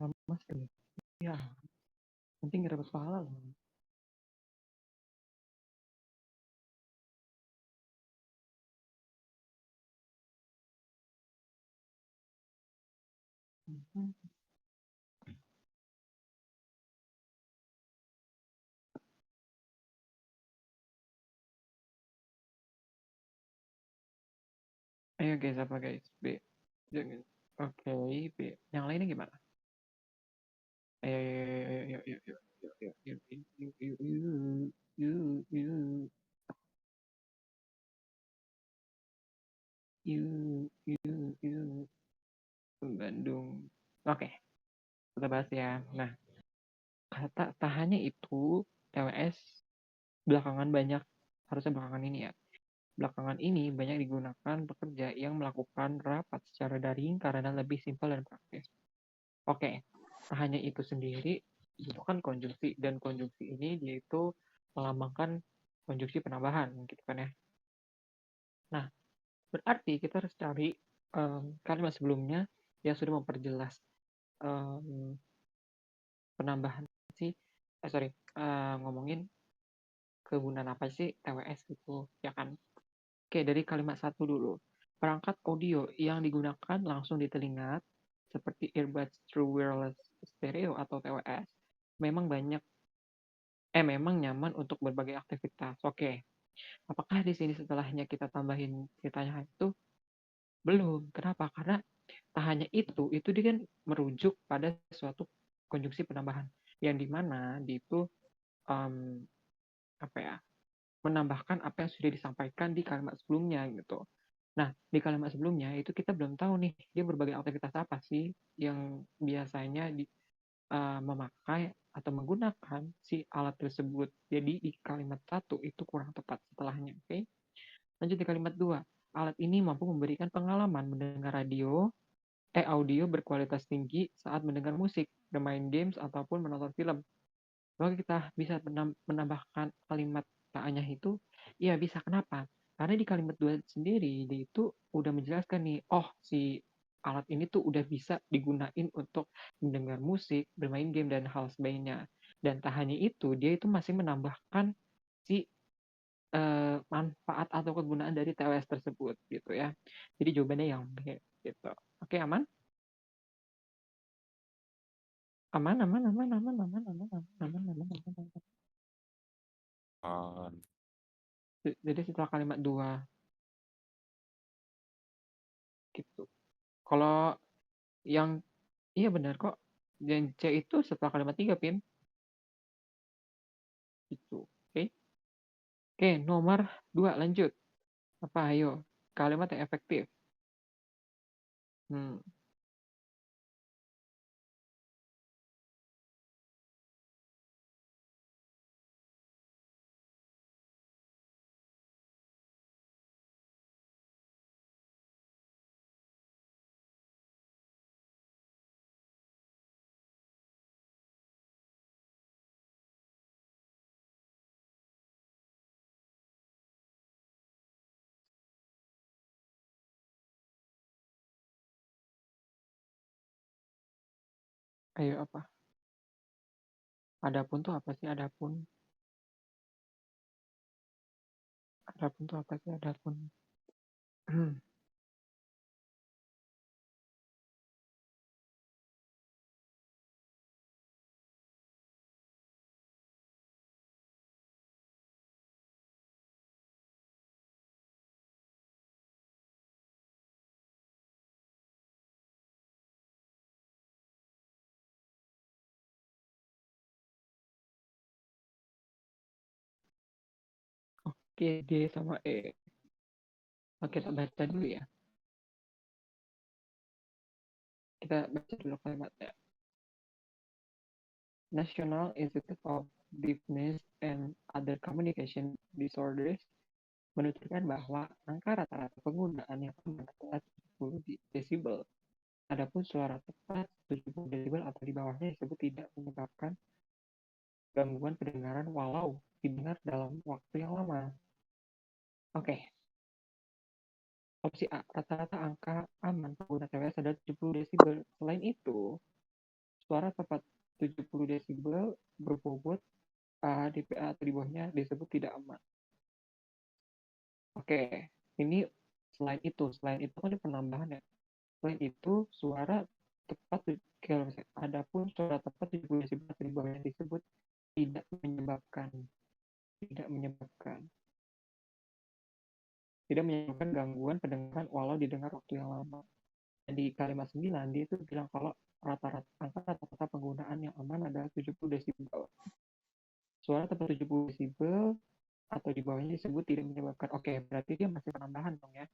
Lama sekali. Ya, penting nggak dapat pahala loh. Ayo guys, apa guys? B. Jangan. Oke, B. Yang lainnya gimana? Ayo, ayo, ayo, ayo, ayo, ayo, ayo, ayo, ayo, ayo, ayo, ayo, ayo, ayo. Bandung. Oke, kita bahas ya. Nah, kata tahannya itu TWS belakangan banyak, harusnya belakangan ini ya. Belakangan ini banyak digunakan pekerja yang melakukan rapat secara daring karena lebih simpel dan praktis. Oke, tak hanya itu sendiri, itu kan konjungsi, dan konjungsi ini dia itu melambangkan konjungsi penambahan gitu kan ya. Nah, berarti kita harus cari kalimat sebelumnya yang sudah memperjelas um, penambahan sih, ngomongin kegunaan apa sih TWS gitu, ya kan? Oke, dari kalimat satu dulu. Perangkat audio yang digunakan langsung di telinga, seperti earbuds True Wireless Stereo atau TWS, memang memang nyaman untuk berbagai aktivitas. Oke, apakah di sini setelahnya kita tambahin ceritanya itu? Belum. Kenapa? Karena tak hanya itu dia kan merujuk pada suatu konjungsi penambahan yang dimana di itu um, apa ya, menambahkan apa yang sudah disampaikan di kalimat sebelumnya gitu. Nah, di kalimat sebelumnya itu kita belum tahu nih dia berbagai aktivitas apa sih yang biasanya memakai atau menggunakan si alat tersebut. Jadi di kalimat satu itu kurang tepat setelahnya. Oke, lanjut di kalimat dua. Alat ini mampu memberikan pengalaman mendengar audio berkualitas tinggi saat mendengar musik, bermain games, ataupun menonton film. Kalau kita bisa menambahkan kalimat taanya itu, ya bisa. Kenapa? Karena di kalimat dua sendiri, dia itu udah menjelaskan nih, oh si alat ini tuh udah bisa digunain untuk mendengar musik, bermain game, dan hal sebagainya. Dan tak hanya itu, dia itu masih menambahkan si manfaat atau kegunaan dari TWS tersebut gitu ya. Jadi jawabannya yang B gitu. Oke, aman? Aman, aman, aman, aman, aman, aman, aman, aman, aman, aman, aman. Jadi setelah kalimat dua gitu. Kalau yang iya benar kok. Dan C itu setelah kalimat tiga, Pin. Gitu. Oke. Oke, nomor dua lanjut. Apa ayo? Kalimat yang efektif. Hmm. Ayo apa? Adapun tuh apa sih adapun? Adapun tuh apa sih adapun? Oke, D sama E. Oke, kita baca dulu ya. Kita baca dulu kalimatnya. National Institute of Deafness and Other Communication Disorders menunjukkan bahwa angka rata-rata penggunaan yang aman adalah 70 desibel. Adapun suara tepat 70 desibel atau di bawahnya disebut tidak menyebabkan gangguan pendengaran walau didengar dalam waktu yang lama. Oke, Opsi A, rata-rata angka aman pengguna TWS adalah 70 desibel. Selain itu, suara tepat 70 desibel berbobot dPA atau di bawahnya disebut tidak aman. Oke, ini selain itu kan ada penambahan ya. Selain itu, suara tepat kalau misalnya adapun suara tepat 70 desibel atau di bawahnya disebut tidak menyebabkan tidak menyebabkan tidak menyebabkan gangguan pendengaran walau didengar waktu yang lama. Dan di kalimat 9 dia itu bilang kalau rata-rata penggunaan yang aman adalah 70 desibel. Suara tepat 70 desibel atau di bawahnya disebut tidak menyebabkan. Oke, berarti dia masih penambahan dong ya.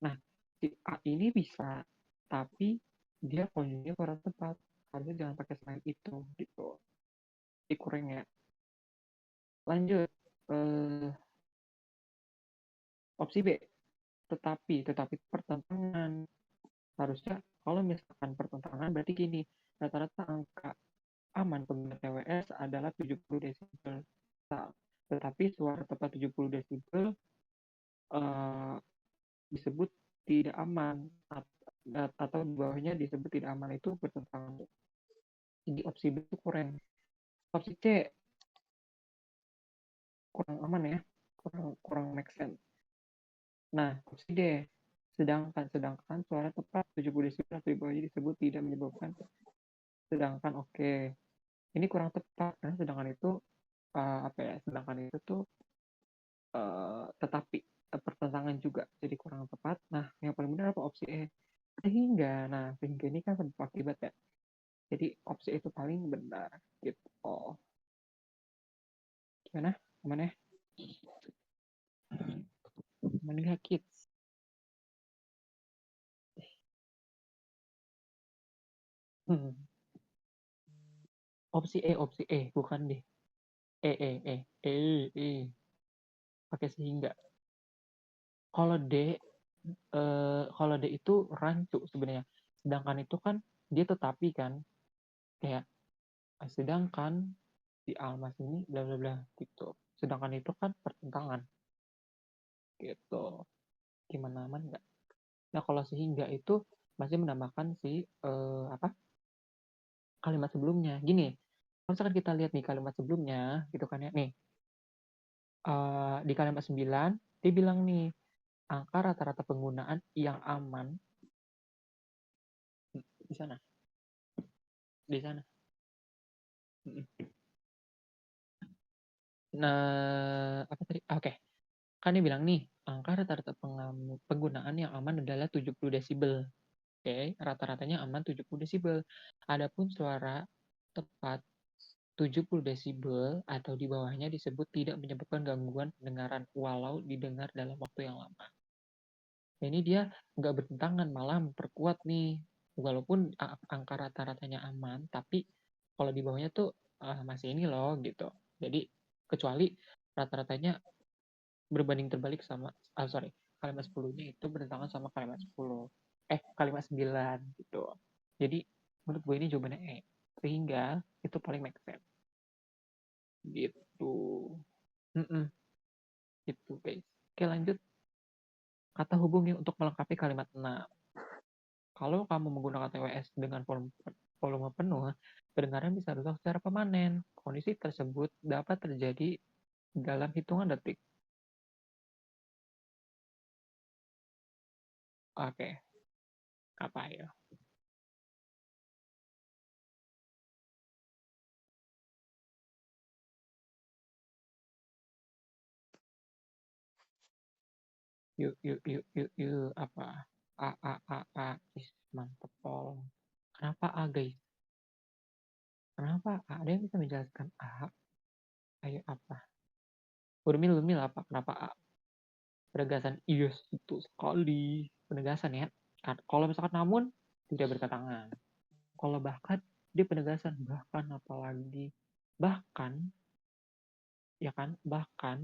Nah, si A ini bisa, tapi dia posisinya kurang tepat. Harusnya jangan pakai selain itu, gitu. Ini kurang ya. Lanjut. Opsi B, tetapi pertentangan. Harusnya kalau misalkan pertentangan berarti gini, rata-rata angka aman pengguna TWS adalah 70 desibel. Tetapi suara tepat 70 desibel uh, disebut tidak aman atau di bawahnya disebut tidak aman, itu bertentangan. Jadi opsi B itu kurang. Opsi C kurang aman ya, kurang make sense. Nah, opsi D, sedangkan suara tepat 70 desibel atau di bawahnya disebut tidak menyebabkan. Sedangkan oke, ini kurang tepat karena sedangkan itu sedangkan itu tuh tetapi pertentangan juga, jadi kurang tepat. Nah, yang paling benar apa? Opsi E, sehingga ini kan sebab akibat ya, jadi opsi itu paling benar gitu. Oh, gimana aman ya, aman ya kids. hmm. Opsi E bukan deh. Pakai sehingga. Kalau D, kalau D itu rancu sebenarnya, sedangkan itu kan dia tetapi kan, kayak sedangkan si Almas ini bla bla bla gitu, sedangkan itu kan pertentangan gitu. Gimana, aman nggak? Nah, kalau sehingga itu masih menambahkan si kalimat sebelumnya. Gini, kalau misalkan kita lihat nih kalimat sebelumnya gitu kan ya, nih di kalimat 9 dia bilang nih, angka rata-rata penggunaan yang aman di sana, di sana. Nah, apa tadi? Oke. Kan dia bilang nih, angka rata-rata penggunaan yang aman adalah 70 desibel. Oke, rata-ratanya aman 70 desibel. Adapun suara tepat 70 desibel atau di bawahnya disebut tidak menyebabkan gangguan pendengaran walau didengar dalam waktu yang lama. Nah, ini dia nggak bertentangan, malah memperkuat nih. Walaupun angka rata-ratanya aman, tapi kalau di bawahnya tuh masih ini loh gitu. Jadi kecuali rata-ratanya berbanding terbalik sama, kalimat 10-nya itu bertentangan sama kalimat 10. Kalimat 9 gitu. Jadi menurut gue ini jawabannya E. Sehingga itu paling make sense. Gitu. Mm-mm. Gitu guys. Oke, lanjut. Kata hubungi untuk melengkapi kalimat 6. Kalau kamu menggunakan TWS dengan volume penuh, pendengaran bisa rusak secara permanen. Kondisi tersebut dapat terjadi dalam hitungan detik. Oke, apa ya? Yuk, apa? A. Mantep, Pol. Kenapa A, guys? Kenapa A? Ada yang bisa menjelaskan A? Ayo, apa? Urmil apa? Kenapa A? Penegasan, yes, itu sekali. Penegasan ya. Kalau misalkan namun, tidak berketangan. Kalau bahkan, dia penegasan. Bahkan apalagi. Bahkan, ya kan? Bahkan,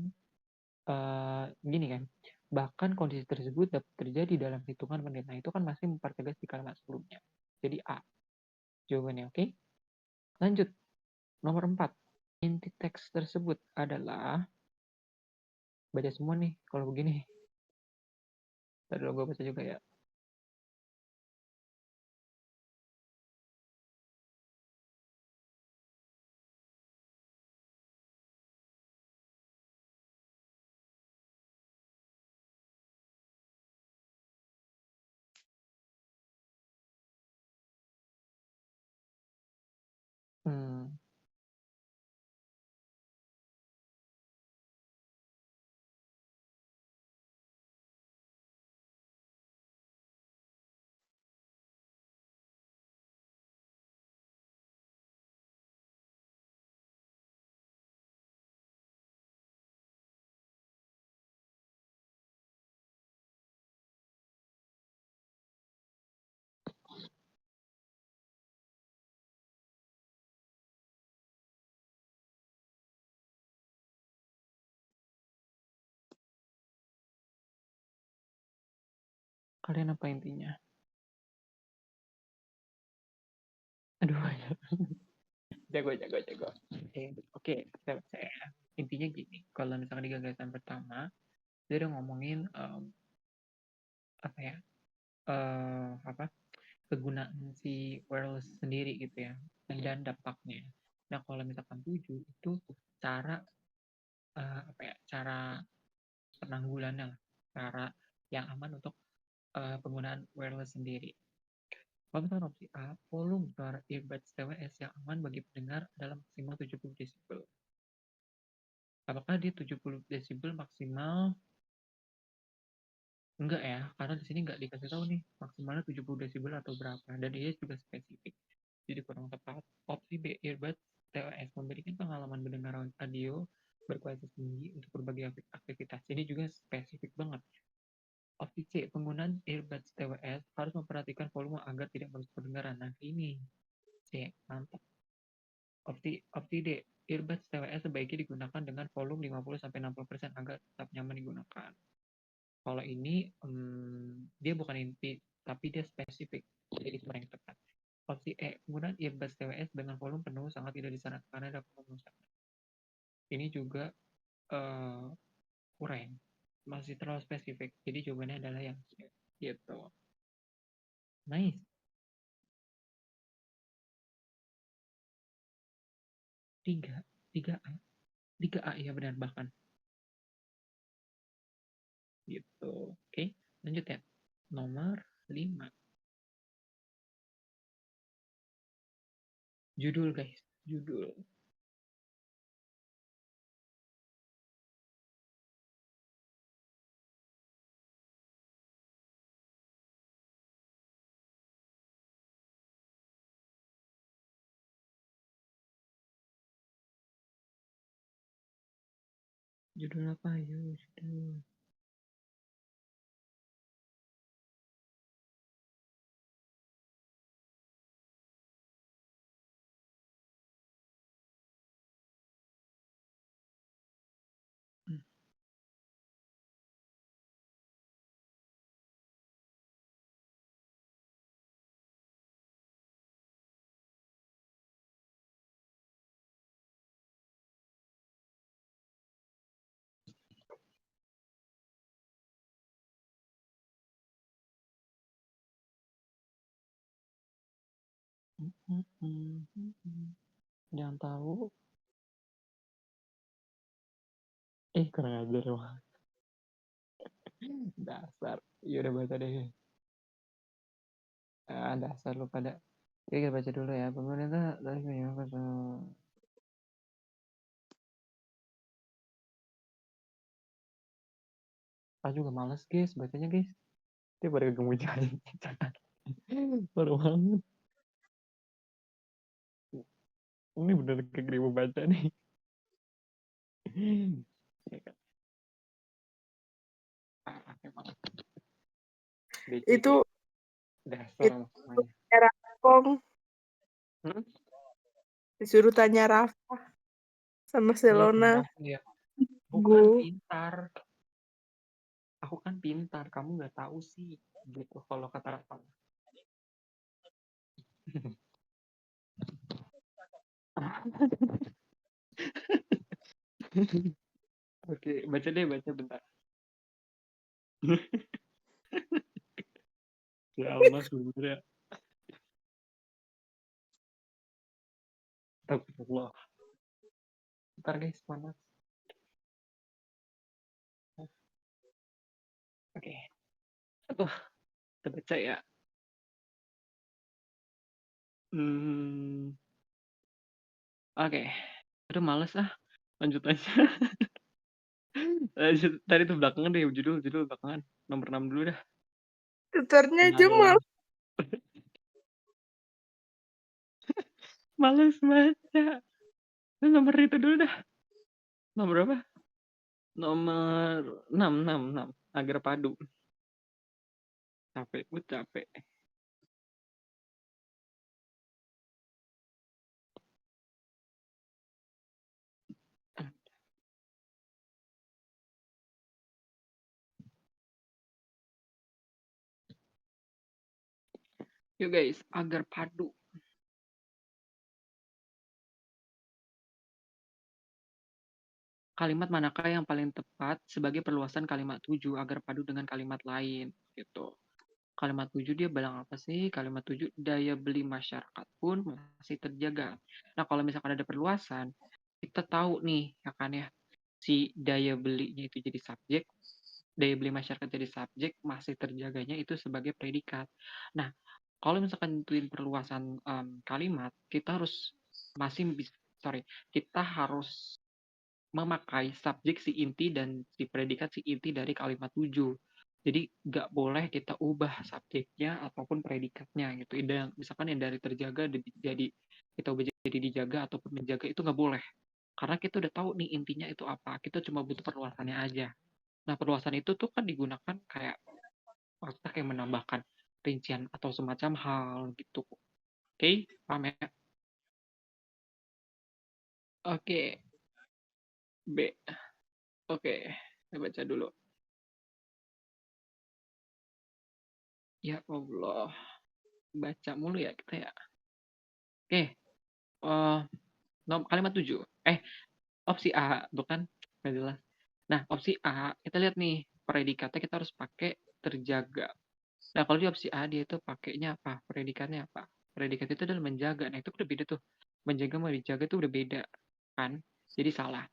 gini kan. Bahkan kondisi tersebut dapat terjadi dalam hitungan menit. Nah, itu kan masih mempertegas di kalimat sebelumnya. Jadi A. Jawabannya, oke? Lanjut. Nomor 4. Inti teks tersebut adalah, baca semua nih kalau begini. Tadi gue baca juga ya. Hmm. Kalian apa intinya? Aduh, jago. Oke, saya intinya gini. Kalau misalkan di gagasan pertama, dia udah ngomongin apa ya? Apa kegunaan si wireless sendiri gitu ya, dan dampaknya. Nah, kalau misalkan 7 itu cara apa ya? Cara penanggulannya, cara yang aman untuk penggunaan wireless sendiri. Kalau misalkan opsi A, volume suara earbuds TWS yang aman bagi pendengar adalah maksimal 70 desibel. Apakah dia 70 desibel maksimal? Enggak ya, karena di sini nggak dikasih tahu nih maksimalnya 70 desibel atau berapa. Dan dia juga spesifik. Jadi kurang tepat. Opsi B, earbuds TWS memberikan pengalaman mendengar audio berkualitas tinggi untuk berbagai aktivitas. Ini juga spesifik banget. Opsi C, penggunaan earbuds TWS harus memperhatikan volume agar tidak merusak pendengaran. Nah, ini C, mantap. Opsi D, earbuds TWS sebaiknya digunakan dengan volume 50-60% agar tetap nyaman digunakan. Kalau ini dia bukan inti, tapi dia spesifik, jadi kurang tepat. Opsi E, penggunaan earbuds TWS dengan volume penuh sangat tidak disarankan karena dapat merusak. Ini juga uh, kurang, masih terlalu spesifik. Jadi jawabannya adalah yang C, gitu. Nice. 3, 3A. 3A ya benar bahkan. Gitu. Oke, lanjut ya. Nomor 5. Judul guys, judul. Judul apa? Yuk, judul. Jangan tahu. Kurang ajar emang. Dasar. Ya udah baca deh. Dasar lu pada. Oke, kita baca dulu ya. Pemerintah dari juga males guys, bacanya guys. Dia pada kemudian. Baru banget. Ini bener kegeri mau baca nih. Itu dasar semuanya. Rafong disuruh tanya Rafa sama Selona. Ya. Bukan pintar. Aku kan pintar, kamu nggak tahu sih. Gitu kalau kata Rafa. Oke, baca deh, baca bentar. Lama sebenarnya. Astagfirullah. Ntar guys, panas. Oke. Aduh, kita baca ya. Hmm, oke. Aduh, males ah. Lanjut aja. Tadi tuh belakangan deh, judul belakangan. Nomor 6 dulu dah. Tutornya aja Kenalan. Males baca. Nomor itu dulu dah. Nomor berapa? Nomor 6. Agar padu. Capek, gue capek. Yuk guys, agar padu. Kalimat manakah yang paling tepat sebagai perluasan kalimat tuju agar padu dengan kalimat lain? Gitu. Kalimat tuju dia bilang apa sih? Kalimat tuju, daya beli masyarakat pun masih terjaga. Nah, kalau misalkan ada perluasan, kita tahu nih, ya kan ya, si daya belinya itu jadi subjek, daya beli masyarakat jadi subjek, masih terjaganya itu sebagai predikat. Nah, kalau misalkan tentuin perluasan kalimat, kita harus masih sorry, kita harus memakai subjek si inti dan si predikat si inti dari kalimat tuju. Jadi nggak boleh kita ubah subjeknya ataupun predikatnya gitu. Dan misalkan yang dari terjaga jadi kita ubah jadi dijaga ataupun menjaga itu nggak boleh. Karena kita udah tahu nih intinya itu apa. Kita cuma butuh perluasannya aja. Nah perluasan itu tuh kan digunakan kayak maksudnya kayak menambahkan rincian atau semacam hal gitu. Oke, paham ya? Oke, B. Oke, saya baca dulu. Ya Allah, baca mulu ya kita ya. Oke, eh kalimat 7. Opsi A, bukan? Nggak jelas. Nah, opsi A, kita lihat nih, predikatnya kita harus pakai terjaga. Nah, kalau di opsi A, dia itu pakainya apa? Predikatnya apa? Predikat itu adalah menjaga. Nah, itu udah beda tuh. Menjaga sama dijaga itu udah beda. Kan? Jadi salah.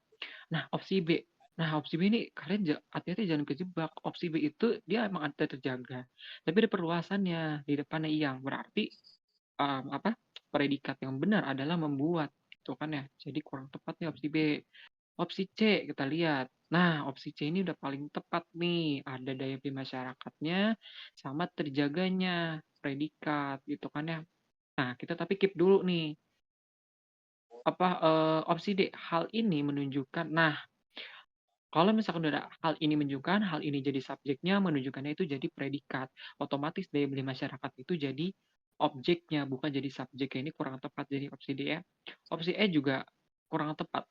Nah, opsi B. Nah, opsi B ini kalian hati-hati jangan kejebak. Opsi B itu dia emang ada terjaga. Tapi ada perluasannya di depannya yang berarti apa predikat yang benar adalah membuat itu kan ya. Jadi kurang tepat nih opsi B. Opsi C kita lihat. Nah, opsi C ini udah paling tepat nih. Ada daya beli masyarakatnya sama terjaganya predikat gitu kan ya. Nah, kita tapi keep dulu nih. Apa opsi D, hal ini menunjukkan. Nah, kalau misalkan udah hal ini menunjukkan, hal ini jadi subjeknya, menunjukkannya itu jadi predikat. Otomatis daya beli masyarakat itu jadi objeknya, bukan jadi subjeknya. Ini kurang tepat jadi opsi D ya. Opsi E juga kurang tepat.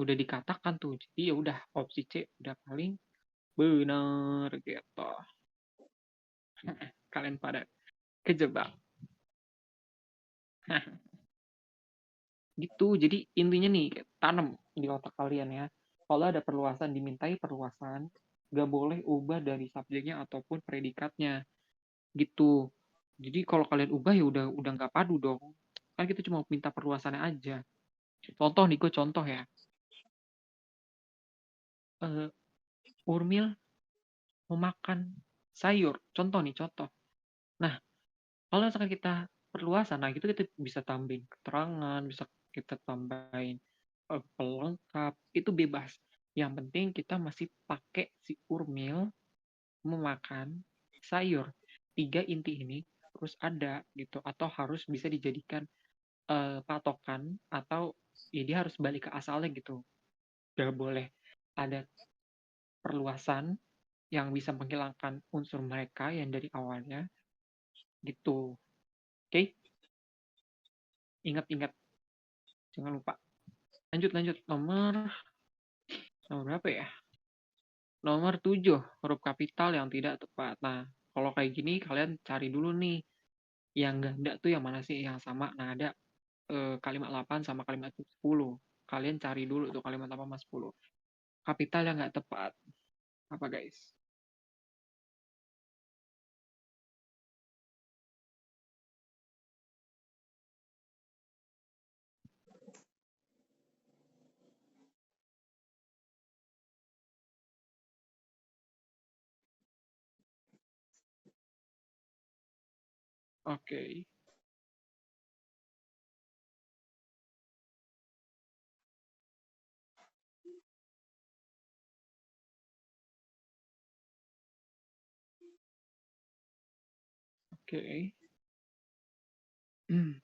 Udah dikatakan tuh. Jadi ya udah opsi C udah paling benar gitu. Kalian pada kejebak. Gitu. Jadi intinya nih, tanam di otak kalian ya. Kalau ada perluasan, dimintai perluasan, nggak boleh ubah dari subjeknya ataupun predikatnya. Gitu. Jadi kalau kalian ubah ya udah nggak padu dong. Kan kita cuma minta perluasannya aja. Contoh nih, gue contoh ya. Eh, Urmil mau makan sayur. Contoh nih, contoh. Nah, kalau misalkan kita perluasan, nah itu kita bisa tambahin keterangan, bisa kita tambahin pelengkap, itu bebas. Yang penting kita masih pakai si Urmil memakan sayur. Tiga inti ini harus ada gitu, atau harus bisa dijadikan patokan, atau ya dia harus balik ke asalnya gitu. Gak boleh ada perluasan yang bisa menghilangkan unsur mereka yang dari awalnya gitu. Oke, ingat-ingat, jangan lupa. Lanjut, lanjut. Nomor berapa ya? Nomor 7, huruf kapital yang tidak tepat. Nah, kalau kayak gini kalian cari dulu nih, yang ganda tuh yang mana sih yang sama. Nah, ada kalimat 8 sama kalimat 10. Kalian cari dulu tuh kalimat 8 sama 10. Kapital yang nggak tepat. Apa guys? Oke. Oke. Hmm.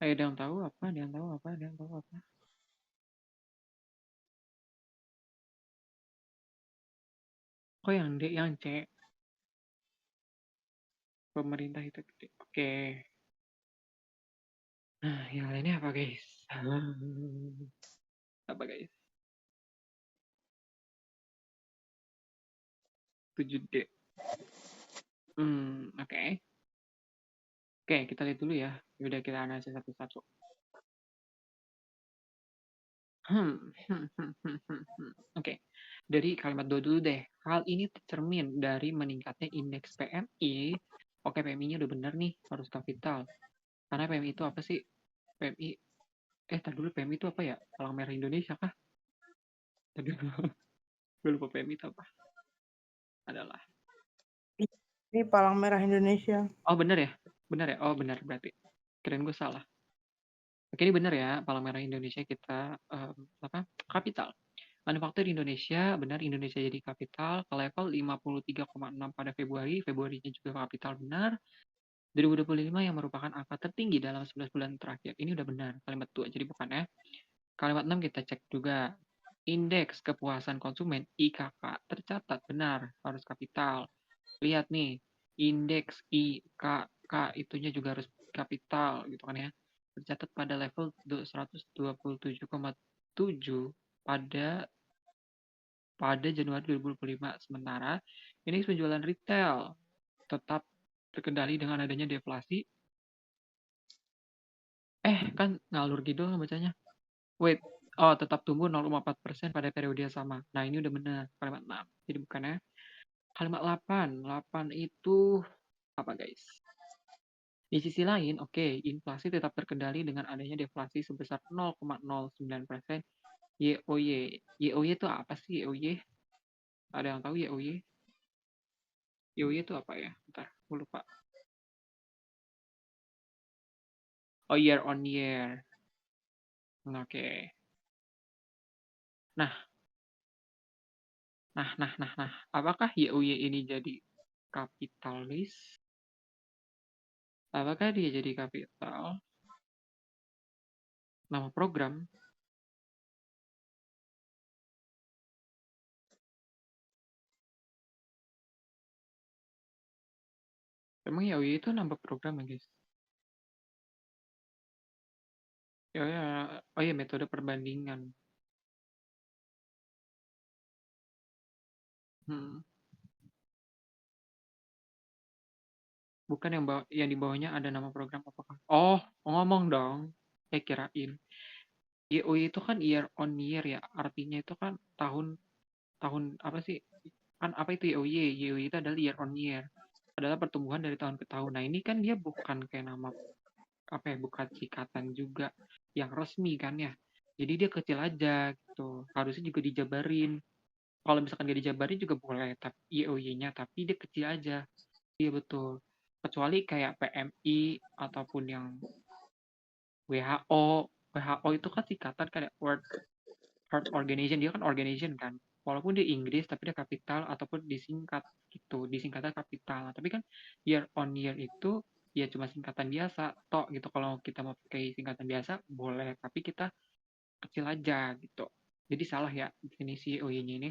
Ada yang tahu apa? Ada yang tahu apa? Ada yang tahu apa? Kok yang D, yang C? Pemerintah itu gede. Oke. Nah, yang lainnya apa, guys? Apa, guys? 7D. Oke. Oke, kita lihat dulu ya. Udah kita analisis satu-satu. Oke. Dari kalimat dua dulu deh. Hal ini tercermin dari meningkatnya indeks PMI. Oke, PMI-nya udah bener nih, harus kapital. Karena PMI itu apa sih? PMI, tadi dulu PMI itu apa ya? Palang Merah Indonesia kah? Tadi gue lupa PMI itu apa? Adalah. Ini Palang Merah Indonesia. Oh, bener ya? Bener ya? Oh, bener berarti. Keren gue salah. Oke, ini bener ya. Palang Merah Indonesia kita apa? Kapital. Manufaktur Indonesia, benar Indonesia jadi kapital ke level 53,6 pada Februari. Februarinya juga kapital benar. 2025 yang merupakan angka tertinggi dalam 11 bulan terakhir. Ini udah benar. Kalimat 2, jadi bukan ya. Kalimat 6 kita cek juga. Indeks kepuasan konsumen IKK tercatat benar, harus kapital. Lihat nih, indeks IKK itunya juga harus kapital gitu kan ya. Tercatat pada level 127,7 pada Januari 2025. Sementara indeks penjualan retail tetap terkendali dengan adanya deflasi. Kan ngalur gitu bacanya. Wait, tetap tumbuh 0,4% pada periode yang sama. Nah, ini udah benar, kalimat 6. Jadi bukannya kalimat 8. 8 itu apa, guys? Di sisi lain, oke, inflasi tetap terkendali dengan adanya deflasi sebesar 0,09% YoY. YoY itu apa sih YoY? Ada yang tahu YoY? YoY itu apa ya? Bentar, gue lupa. Oh, year on year. Oke. Nah, apakah YoY ini jadi kapitalis? Apakah dia jadi kapital? Nama program? Emang YoY itu nama program ya, guys? Ya, oh ya, metode perbandingan. Hmm. Bukan yang di bawahnya ada nama program apakah? Oh, ngomong dong. Kirain. YoY itu kan year on year ya. Artinya itu kan tahun tahun apa sih? Kan apa itu YoY? YoY itu adalah year on year. Adalah pertumbuhan dari tahun ke tahun. Nah, ini kan dia bukan kayak nama apa ya, bukan singkatan juga yang resmi kan ya. Jadi dia kecil aja gitu. Harusnya juga dijabarin. Kalau misalkan gak dijabarin juga boleh, tapi YoY-nya, tapi dia kecil aja. Iya betul. Kecuali kayak PMI ataupun yang WHO. WHO itu kan singkatan kayak World Health Organization, dia kan organization kan. Walaupun dia Inggris tapi dia kapital ataupun disingkat gitu, disingkatan kapital. Nah, tapi kan year on year itu ya cuma singkatan biasa, tok gitu. Kalau kita mau pakai singkatan biasa boleh, tapi kita kecil aja gitu. Jadi salah ya definisi OY-nya ini.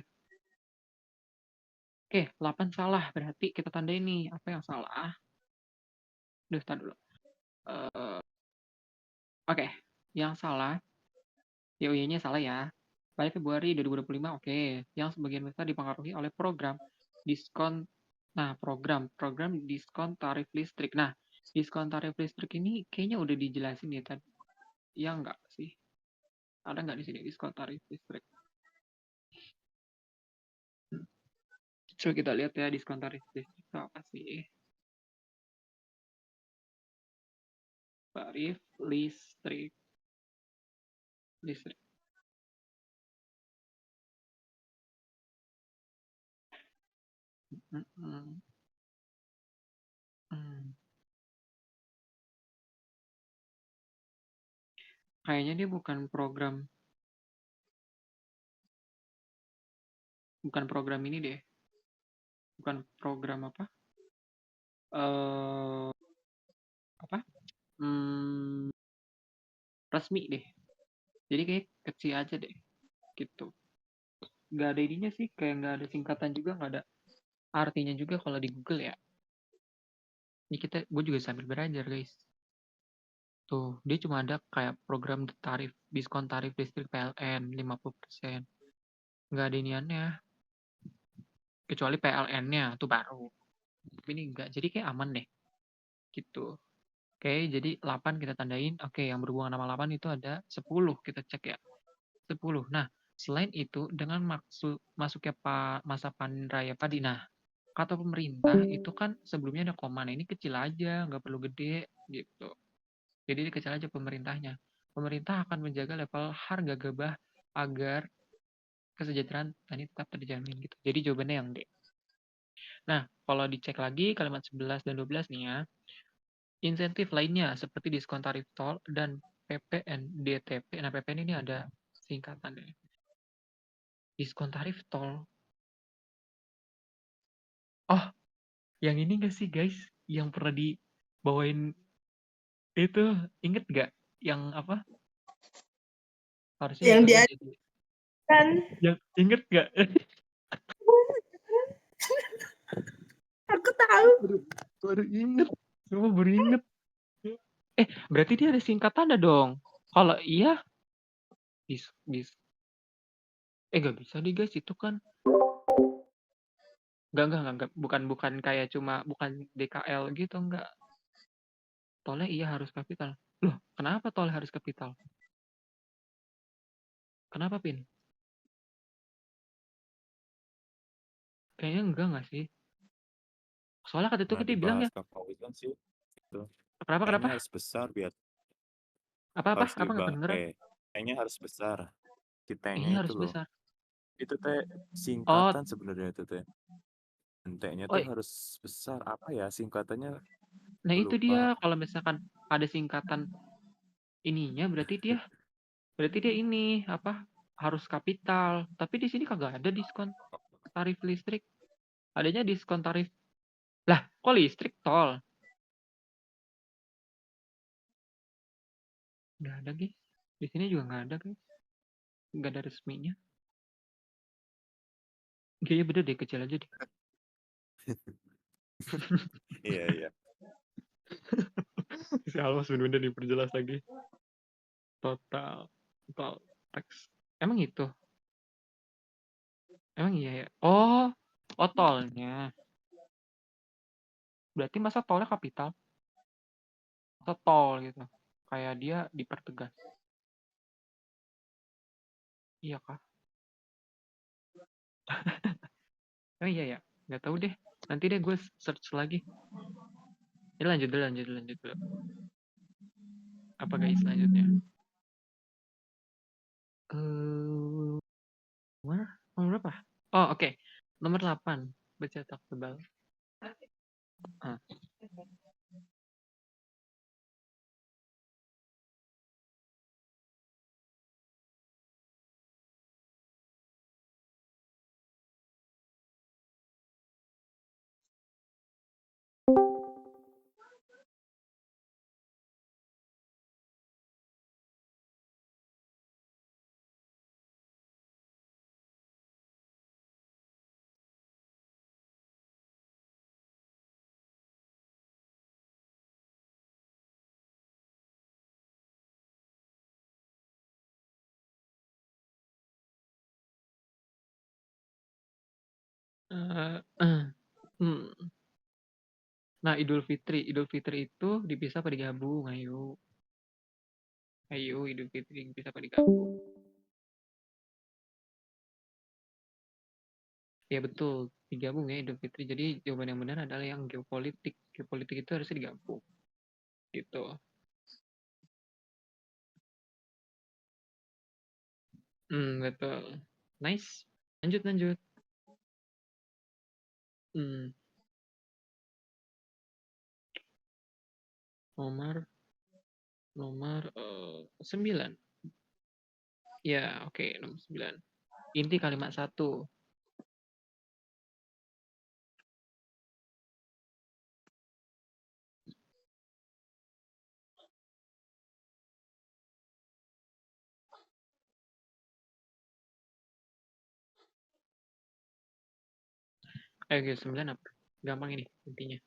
Oke, 8 salah. Berarti kita tandai nih apa yang salah. Duh, tar dulu. Oke, yang salah, YoY-nya salah ya. pada Februari 2025, oke. Yang sebagian besar dipengaruhi oleh program diskon. Nah, program diskon tarif listrik. Nah, diskon tarif listrik ini kayaknya udah dijelasin ya tadi. Ya enggak sih? Ada nggak di sini diskon tarif listrik? Coba kita lihat ya diskon tarif listrik itu apa sih? Tarif listrik. Listrik. Hmm, hmm, hmm. Kayaknya dia bukan program ini deh. Bukan program apa? Eh apa? Hmm, resmi deh. Jadi kayak kecil aja deh. Gitu. Nggak ada ininya sih. Kayak nggak ada singkatan juga. Nggak ada artinya juga kalau di Google ya. Ini gue juga sambil belajar guys. Tuh, dia cuma ada kayak program diskon tarif listrik PLN 50%. Nggak ada iniannya. Kecuali PLN-nya, tuh baru. Tapi ini enggak. Jadi kayak aman deh. Gitu. Oke, jadi 8 kita tandain. Oke, yang berhubungan sama 8 itu ada 10. Kita cek ya. 10. Nah, selain itu, dengan masuknya masa panen raya padi. Nah, kata pemerintah itu kan sebelumnya ada koma. Nah, ini kecil aja, nggak perlu gede. Gitu. Jadi ini kecil aja pemerintahnya. Pemerintah akan menjaga level harga gabah agar kesejahteraan tani tetap terjamin gitu. Jadi jawabannya yang D. Nah, kalau dicek lagi kalimat 11 dan 12 nih ya, insentif lainnya seperti diskon tarif tol dan PPN DTP. Nah, PPN ini ada singkatannya. Diskon tarif tol. Oh, yang ini nggak sih guys? Yang pernah dibawain itu, inget nggak? Yang apa? Harusnya Yang itu aja diajukan. deh. Yang inget nggak? Aku tahu. Baru inget. Semua baru inget. Berarti dia ada singkatannya dong. Kalau iya, bis, bis. Nggak bisa nih guys, itu kan. Nggak. Bukan kayak bukan DKL gitu, nggak. Tolnya iya harus kapital. Loh, kenapa tolnya harus kapital? Kenapa, Pin? Kayaknya enggak nggak sih? Soalnya kata itu Pernah dia bilang dibahas ya, Kak Fauzan sih itu. kenapa? Kayaknya harus besar biar Apa? harus Apa nggak kedengeran? kayaknya harus besar. Kita-nya Kayaknya itu harus loh. besar. Itu teh Oh, singkatan sebenarnya itu teh. T-nya oh, tuh harus besar. Apa ya singkatannya? nah Gue itu lupa. dia. Kalau misalkan ada singkatan ininya, berarti dia ini apa? Harus kapital. Tapi di sini kagak ada diskon tarif listrik. Adanya diskon tarif. Lah, kok listrik tol? Nggak ada, guys. Di sini juga nggak ada, guys. Nggak ada resminya. Kayaknya bener deh, kecil aja deh. Iya, iya. Si Almas bener-bener diperjelas lagi. Total tax. Emang itu? Emang iya ya? Oh, tolnya. Berarti masa tolnya kapital? Atau tol gitu? Kayak dia dipertegas. Iya kah? Oh iya ya? Nggak tahu deh. Nanti deh gue search lagi. Ini lanjut dulu. Apa guys selanjutnya? Eh, mana? Nomor berapa? Oh, oke. Nomor 8. Bercetak tebal. Ah. Eee, hmm. Nah, Idul Fitri itu dipisah apa digabung? Ayo. Ayo, Idul Fitri dipisah apa digabung? Ya betul, digabung ya Idul Fitri. Jadi jawaban yang benar adalah yang geopolitik. Geopolitik itu harusnya digabung. Gitu. Betul. Nice. Lanjut, lanjut. Hmm, nomor nomor 9. Ya, oke, nomor 9. Inti kalimat satu. Ayo, guys, 9 apa? Gampang ini intinya.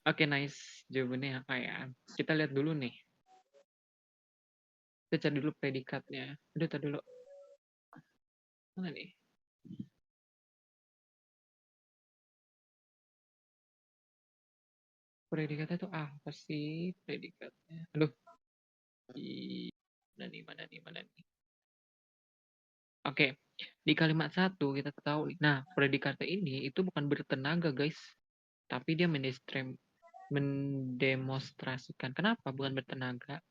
Oke, nice. Jawabannya apa ya? Kita lihat dulu nih. Kita cari dulu predikatnya. Aduh, tadi dulu. Mana nih? Predikatnya itu apa sih predikatnya? Aduh, mana nih, mana nih, mana nih? Oke, di kalimat satu kita tahu. Nah, predikatnya ini itu bukan bertenaga, guys. Tapi dia mendemonstrasikan. Kenapa bukan bertenaga?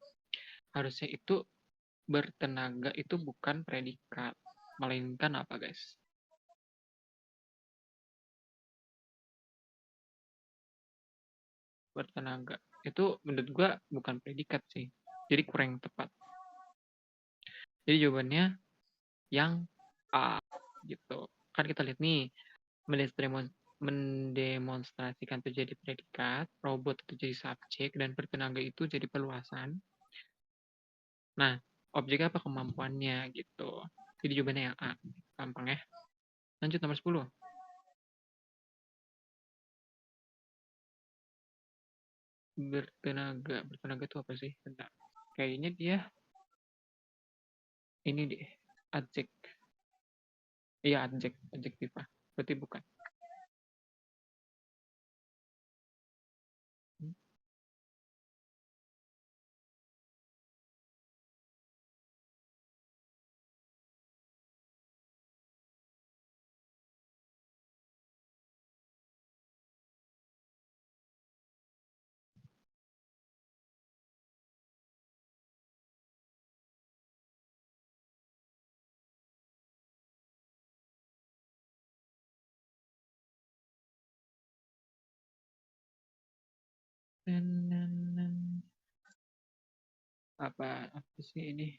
Harusnya itu bertenaga itu bukan predikat. Melainkan apa, guys? Bertenaga. Itu menurut gua bukan predikat sih. Jadi kurang tepat. Jadi jawabannya yang A gitu. Kan kita lihat nih, mendemonstrasikan itu jadi predikat, robot itu jadi subjek, dan bertenaga itu jadi perluasan. Nah, objeknya apa kemampuannya gitu. Jadi jawabannya yang A. Gampang ya. Lanjut nomor 10. Bertenaga. Bertenaga itu apa sih? Bentar. Kayaknya dia ini deh. Adjek. Iya, adjek. Adjektifah. Berarti bukan. Apa sih ini?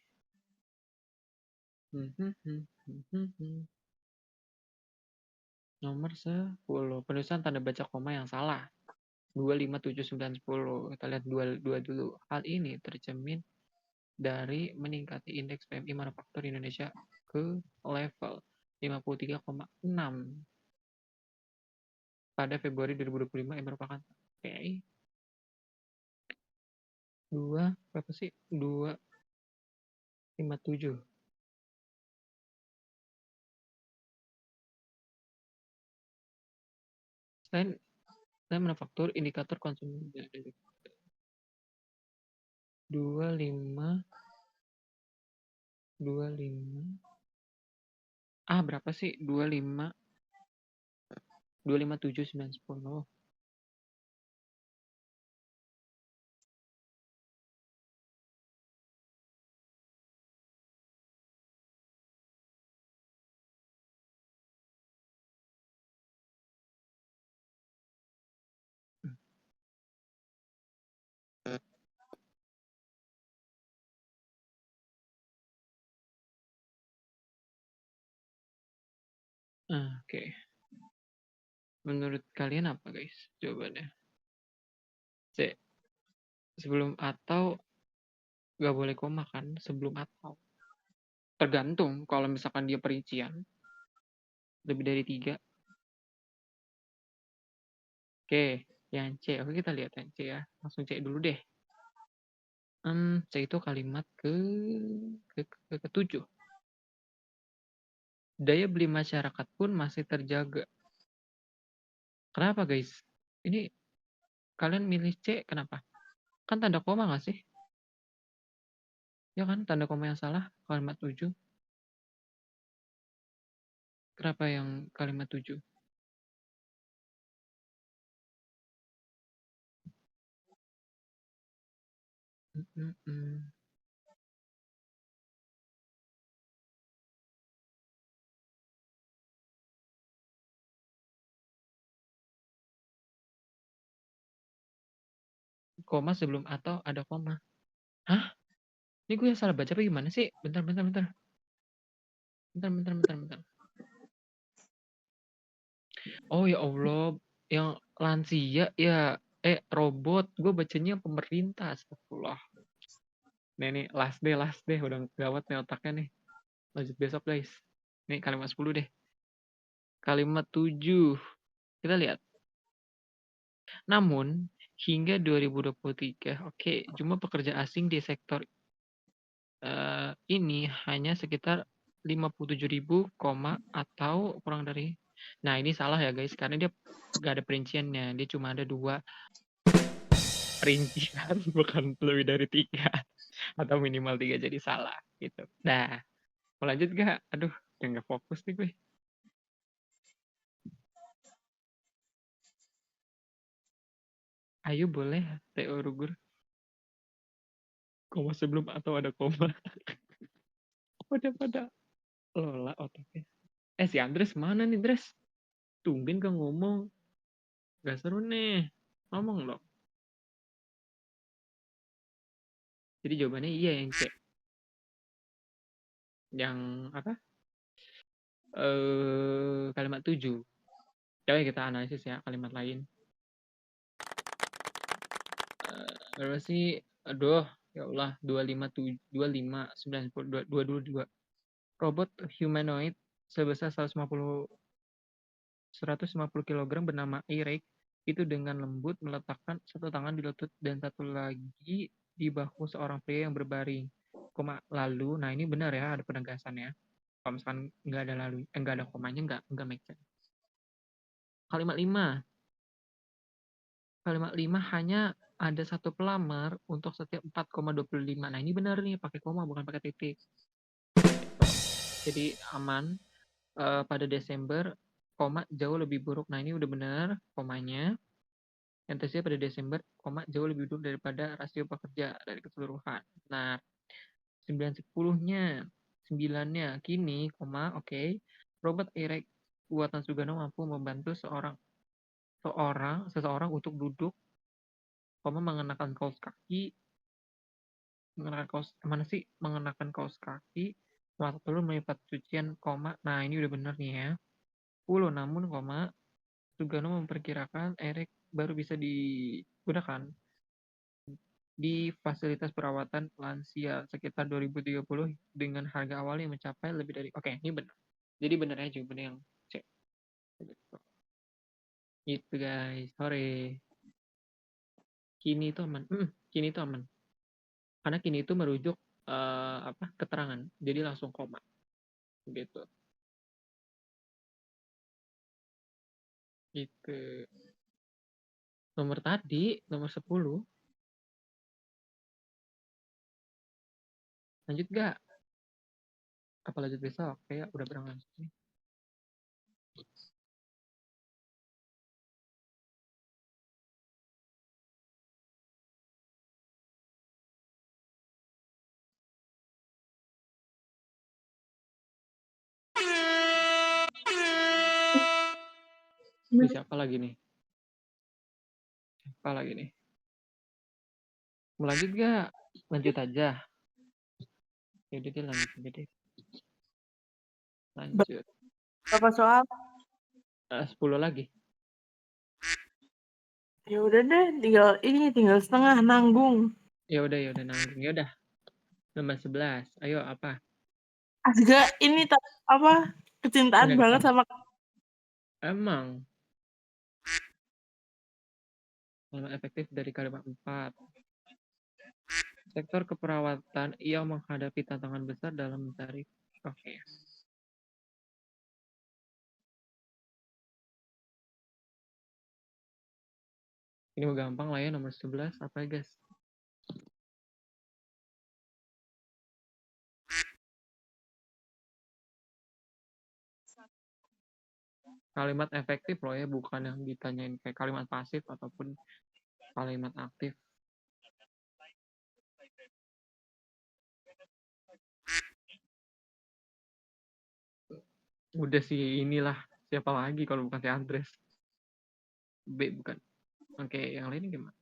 Nomor 10. Penulisan tanda baca koma yang salah. 2, 5, 7, 9, 10. Kita lihat 2 dulu. Hal ini tercermin dari meningkati indeks PMI manufaktur Indonesia ke level 53,6 pada Februari 2025 yang merupakan oke. 2 berapa sih? 2,57. Selain manufaktur indikator konsumen 25 berapa sih? 25 7 9 10. Oke. Menurut kalian apa guys jawabannya? C. Sebelum atau nggak boleh koma kan? Sebelum atau. Tergantung kalau misalkan dia perincian. Lebih dari 3. Oke. Yang C. Oke kita lihat yang C ya. Langsung C dulu deh. C itu kalimat ke-7. Daya beli masyarakat pun masih terjaga. Kenapa guys? Ini kalian milih C kenapa? Kan tanda koma nggak sih? Ya kan tanda koma yang salah kalimat 7. Kenapa yang kalimat 7? Koma sebelum atau ada koma. Hah? Ini gue yang salah baca apa gimana sih? Bentar. Bentar. Oh ya Allah, yang lansia ya, robot. Gue bacanya pemerintah, astagfirullah. Nih, last day, udah gawat nih otaknya nih. Lanjut besok guys. Nih kalimat 10 deh. Kalimat 7. Kita lihat. Namun, hingga 2023, oke, jumlah pekerja asing di sektor ini hanya sekitar 57.000, atau kurang dari. Nah, ini salah ya guys, karena dia nggak ada perinciannya. Dia cuma ada 2 rincian, bukan lebih dari 3. Atau minimal 3, jadi salah gitu. Nah, mau lanjut gak? Aduh, udah nggak fokus nih gue. Ayo boleh, Teo Rugur. Koma sebelum atau ada koma. Udah pada lola otaknya. Si Andres mana nih, Andres? Tumben gak ngomong. Gak seru nih. Ngomong loh. Jadi jawabannya iya yang C. Yang apa? Kalimat 7. Coba kita analisis ya kalimat lain. Berapa sih? Aduh, ya Allah, 252. Robot humanoid sebesar 150 kg bernama Eric itu dengan lembut meletakkan satu tangan di lutut dan satu lagi di bahu seorang pria yang berbaring. Lalu, nah ini benar ya, ada penegasannya. Kalau misalkan nggak ada nggak ada komanya, nggak make sense. Kalimat 5. Kalimat 5 hanya ada satu pelamar untuk setiap 4,25. Nah ini benar nih, pakai koma bukan pakai titik. Jadi aman. Pada Desember, koma jauh lebih buruk. Nah ini udah benar komanya. Yang tersier pada Desember, koma jauh lebih buruk daripada rasio pekerja dari keseluruhan. Nah, 9/10-nya, 9-nya kini, koma, oke. Robot Erek buatan Sugano mampu membantu seseorang untuk duduk, koma mengenakan kaos kaki, mengenakan kaos kaki, mata telur melipat cucian, koma. Nah, ini udah benar nih ya. 10, namun, koma, Sugano memperkirakan Erek baru bisa digunakan di fasilitas perawatan lansia sekitar 2030 dengan harga awal yang mencapai lebih dari. Oke, ini benar. Jadi benar aja jawabannya yang C. Gitu guys, sore. Kini itu aman. Kini itu aman. Karena kini itu merujuk keterangan. Jadi langsung koma. Gitu. Gitu. Nomor 10. Lanjut gak? Apa lanjut besok? Kayak udah berangkat. Ini siapa lagi nih? Siapa lagi nih? Mau lanjut gak? Lanjut aja. Yaudah deh, lanjut aja deh. Lanjut. Berapa soal? 10 lagi. Ya udah deh, tinggal setengah nanggung. Ya udah nanggung. Ya udah. Nomor 11. Ayo apa? Asga ini apa? Kecintaan Enggak banget ketemu. sama Emang kalimat efektif dari kalimat 4. Sektor keperawatan yang menghadapi tantangan besar dalam mencari. Oke. Ini mah gampang lah ya, nomor 11 apa ya guys? Kalimat efektif loh ya, bukan yang ditanyain kayak kalimat pasif ataupun kalimat aktif. Udah sih inilah, siapa lagi kalau bukan si Andres. B bukan. Oke, yang lainnya gimana?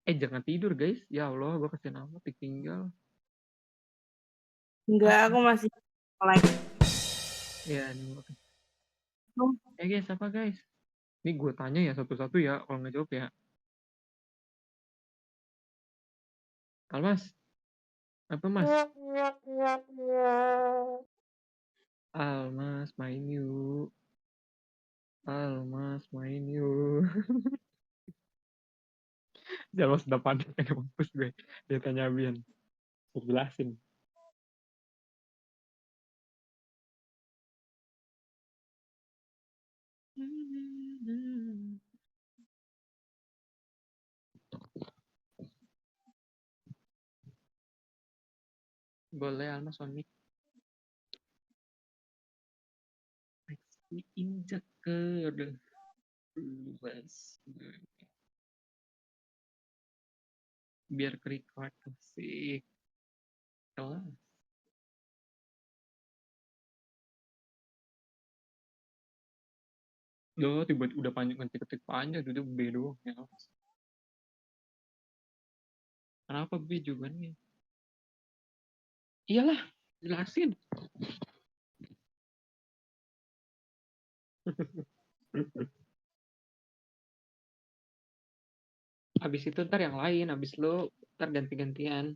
Jangan tidur guys. Ya Allah, gue kasih nama tinggal. Enggak, aku masih like. Ya, ini oke. Guys, apa guys? Ini gue tanya ya satu-satu ya, kalau nggak jawab ya. Almas, apa mas? Almas, main yuk. Almas, main yuk. Jangan sudah panik, mampus gue. Dia tanya Bian. Gue jelasin. Boleh Almas on mic. Injek ke bebas. Biar record sih. Kelas. Loh, tiba-tiba udah panjang ketik panjang, itu B doang ya. Kenapa B juga nih? Iyalah, jelasin. Habis itu ntar yang lain, habis lu ntar ganti-gantian.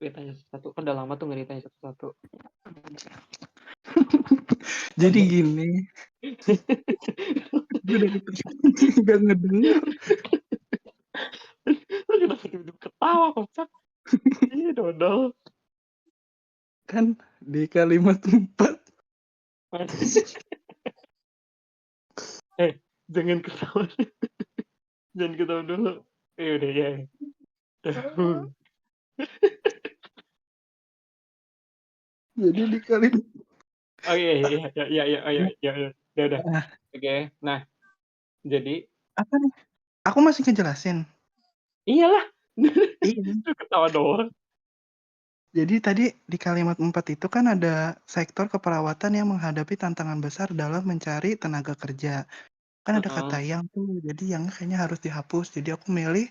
Gue tanya satu, kan udah lama tuh nggak ditanya satu-satu. Jadi gini, gue dari tadi nggak ngedenger. Lu kenapa tiba-tiba ketawa kocak? Iya dodol. Kan di kalimat 4 Jangan ketawa. Jangan ketawa dulu. Udah ya. jadi di kalimat Oh iya. Ya udah. nah, Oke, nah jadi apa nih? Aku masih ngejelasin. iyalah. Iya. Lu ketawa doang. Jadi tadi di kalimat 4 itu kan ada sektor keperawatan yang menghadapi tantangan besar dalam mencari tenaga kerja. Kan ada kata yang tuh, jadi yang kayaknya harus dihapus. Jadi aku milih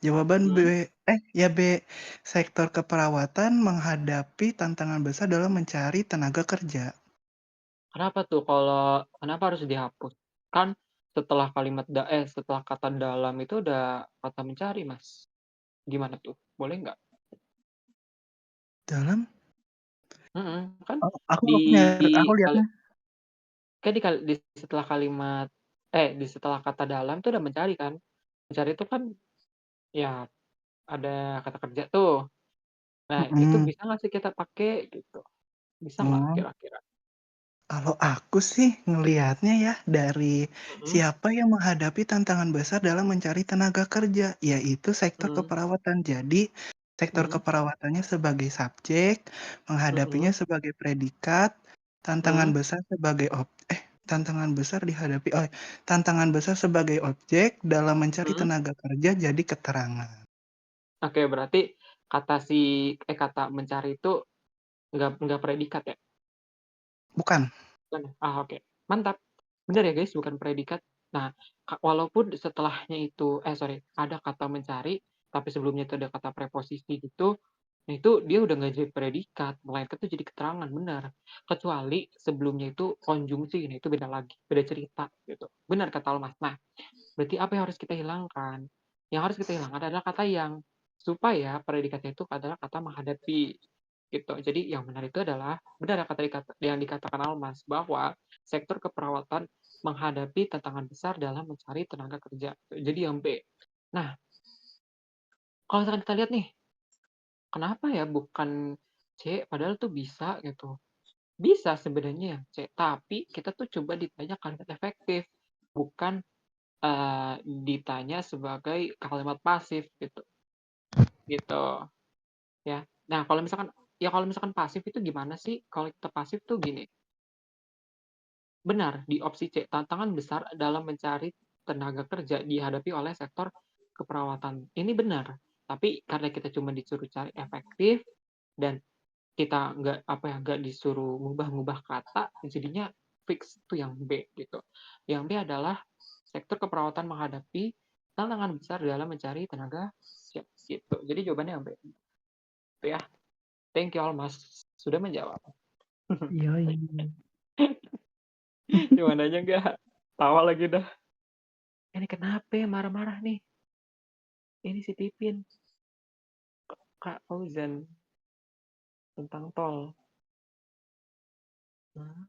jawaban B. Ya B. Sektor keperawatan menghadapi tantangan besar dalam mencari tenaga kerja. Kenapa tuh kenapa harus dihapus? Kan setelah setelah kata dalam itu udah kata mencari, Mas. Gimana tuh? Boleh nggak? Dalam? Kan Oh, aku di aku kali lihatnya. kan di setelah kalimat di setelah kata dalam tuh udah mencari kan. Mencari itu kan ya ada kata kerja tuh. Nah, itu Mhm. bisa nggak sih kita pakai gitu? Bisa nggak Oh, kira-kira? kalau aku sih ngelihatnya ya dari Mhm, siapa yang menghadapi tantangan besar dalam mencari tenaga kerja, yaitu sektor mhm, keperawatan. Jadi, sektor mhm, keperawatan sebagai subjek, menghadapinya mhm, sebagai predikat, tantangan mhm, besar sebagai tantangan besar tantangan besar sebagai objek dalam mencari mhm. tenaga kerja jadi keterangan. Oke, berarti kata mencari itu nggak predikat ya? Bukan. Bukan ya? Oke. Mantap. Benar ya guys, bukan predikat. Nah, walaupun setelahnya itu sorry, ada kata mencari, tapi sebelumnya itu ada kata preposisi gitu, Nah, itu dia udah nggak jadi predikat, melainkan itu jadi keterangan, benar. Kecuali sebelumnya itu konjungsi, nah itu beda lagi, beda cerita gitu. Benar kata Almas. Nah, berarti apa yang harus kita hilangkan? Yang harus kita hilangkan adalah kata yang, supaya predikatnya itu adalah kata menghadapi gitu. Jadi yang benar itu adalah benar kata yang dikatakan Almas bahwa sektor keperawatan menghadapi tantangan besar dalam mencari tenaga kerja. Jadi yang B. Nah, kalau misalkan kita lihat nih, kenapa ya bukan C, padahal tuh bisa gitu. Bisa sebenarnya yang C, tapi kita tuh coba ditanya kalimat efektif, bukan ditanya sebagai kalimat pasif gitu. Gitu ya. Nah, kalau misalkan pasif itu gimana sih? Kalau kita pasif tuh gini, benar di opsi C, tantangan besar dalam mencari tenaga kerja dihadapi oleh sektor keperawatan. Ini benar, tapi karena kita cuma disuruh cari efektif dan kita nggak disuruh ngubah-ngubah kata, jadinya fix itu yang B gitu. Yang B adalah sektor keperawatan menghadapi tantangan besar dalam mencari tenaga kerja gitu. Jadi jawabannya yang B. Itu ya. Thank you all Mas sudah menjawab. Iya. Gimana aja nggak tawa lagi dah. Ini kenapa ya marah-marah nih? Ini si Tipin, Kak Fauzan tentang tol. Nah,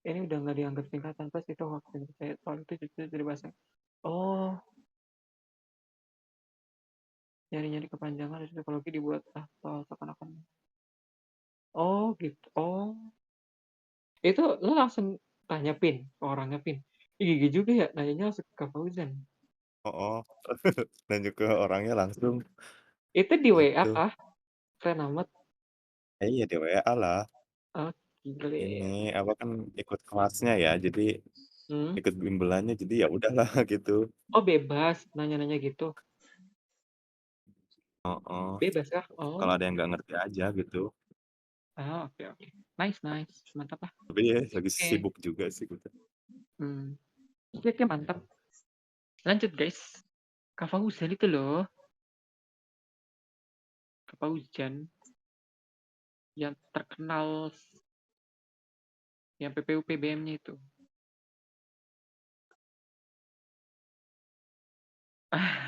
ini udah nggak dianggap singkatan pas itu waktu saya tol itu jadi bahasa. Oh, nyari-nyari kepanjangan dari psikologi dibuat tol seakan-akan. Oh gitu. Oh, itu lo langsung tanya Pin ke orangnya Pin. Ih, gigi juga ya nanyanya langsung ke Fauzan. Oh, nunjuk ke orangnya langsung Itu di WA gitu. kah? Keren amat. Iya di WA lah. Oh, gile. Ini apa kan ikut kelasnya ya, jadi Hmm? ikut bimbelnya, jadi ya udahlah gitu. Oh, bebas nanya-nanya gitu. Oh, Bebas kah? kalau Oh. ada yang nggak ngerti aja gitu. Ah, oke oke. Nice, nice. Mantap lah. Tapi ya lagi Oke. sibuk juga sih gitu. Oke, oke, mantap. Lanjut, guys. Kak Fauzan itu loh. Kak Fauzan yang terkenal yang PPU PBM-nya itu.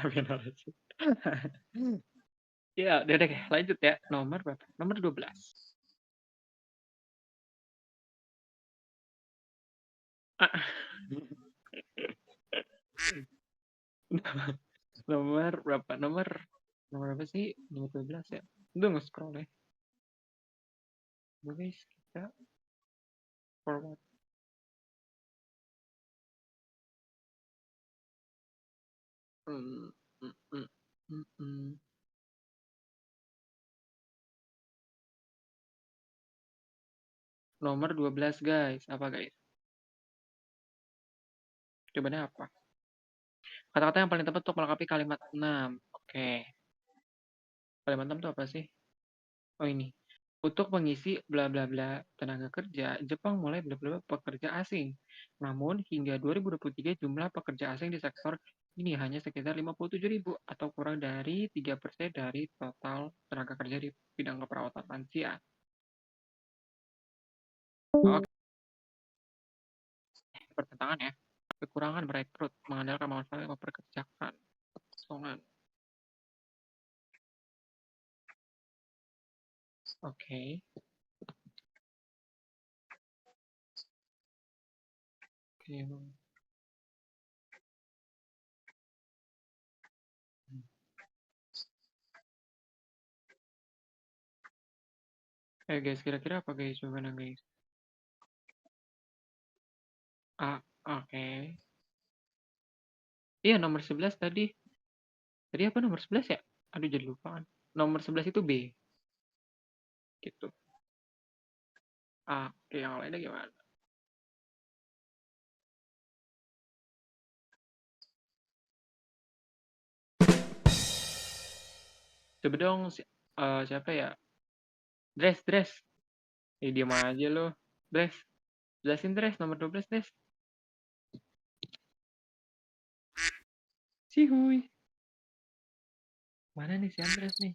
Benar sih. Ya, udah deh, lanjut ya. Nomor berapa? Nomor 12. Ah. Nomor berapa? Nomor berapa sih? Nomor 12 ya. Udah nge-scroll ya. Guys, kita forward. Hmm, hmm, hmm, hmm, hmm. Nomor 12, guys. Apa, guys? Jawabannya apa? Kata-kata yang paling tepat untuk melengkapi kalimat 6. Oke. Kalimat 6 itu apa sih? Oh, ini. Untuk mengisi bla bla bla tenaga kerja, Jepang mulai bla bla bla pekerja asing. Namun, hingga 2023 jumlah pekerja asing di sektor ini hanya sekitar 57.000 atau kurang dari 3% dari total tenaga kerja di bidang keperawatan lansia. Oke, pertentangan ya. Kekurangan merekrut, mengandalkan manfaat yang memperkerjakan. Kekosongan. Oke. Oke. Guys, kira-kira apa guys jawabannya guys? Ah, oke. Iya, nomor 11 tadi. Tadi apa nomor 11 ya? Aduh, jadi lupa kan. Nomor 11 itu B. Gitu. Oke, yang lainnya gimana? Coba dong, siapa ya? Dress. Diam aja lo. Dress. Jelasin Dress, nomor 12 Dress. Cihuy. Mana nih si Andres nih?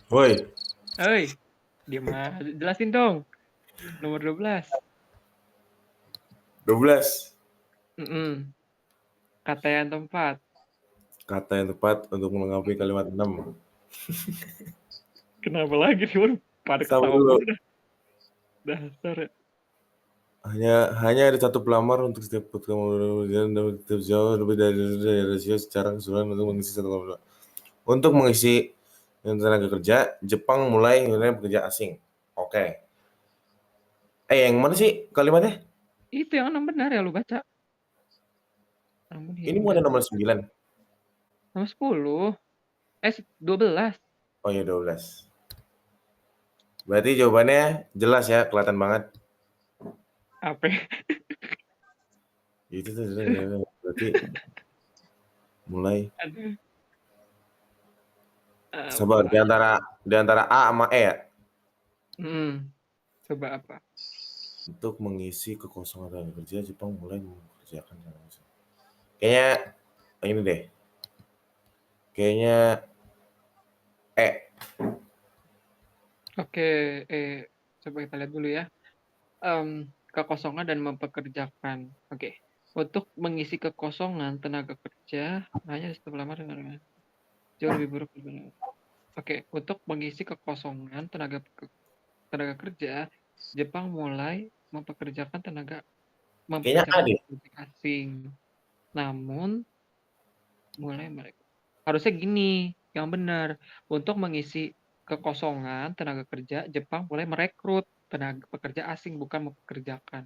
Woi, Hei, jelasin dong. Nomor 12. 12. Kata yang tepat. Kata yang tepat untuk melengkapi kalimat 6. Kenapa lagi sih? Pada Sama ketawa dulu. mulu dah. Dasar ya. Hanya ada satu pelamar untuk setiap pertemuan dan setiap jauh lebih dari rasio secara keseluruhan untuk mengisi satu kelompok. Untuk mengisi tenaga kerja, Jepang mulai menerima pekerja asing. Oke. Yang mana sih kalimatnya? Itu yang 6 benar ya lu baca. Namun Ini bukan nomor 9. Nomor 10. 12. Oh iya 12. Berarti jawabannya jelas ya, kelihatan banget. Apa? Itu tuh berarti mulai. Aduh. Sabar, di antara A sama E ya. Coba apa? Untuk mengisi kekosongan tenaga kerja, Jepang mulai mengerjakan kayaknya ini deh. Kayaknya E. Oke, coba kita lihat dulu ya. Kekosongan dan mempekerjakan. Oke. Untuk mengisi kekosongan tenaga kerja hanya sistem lama dengan jauh lebih buruk. Oke, untuk mengisi kekosongan tenaga kerja, Jepang mulai mempekerjakan Kayaknya A deh. asing. Namun mulai mereka harusnya gini, yang benar. Untuk mengisi kekosongan tenaga kerja, Jepang mulai merekrut tenaga pekerja asing, bukan mempekerjakan.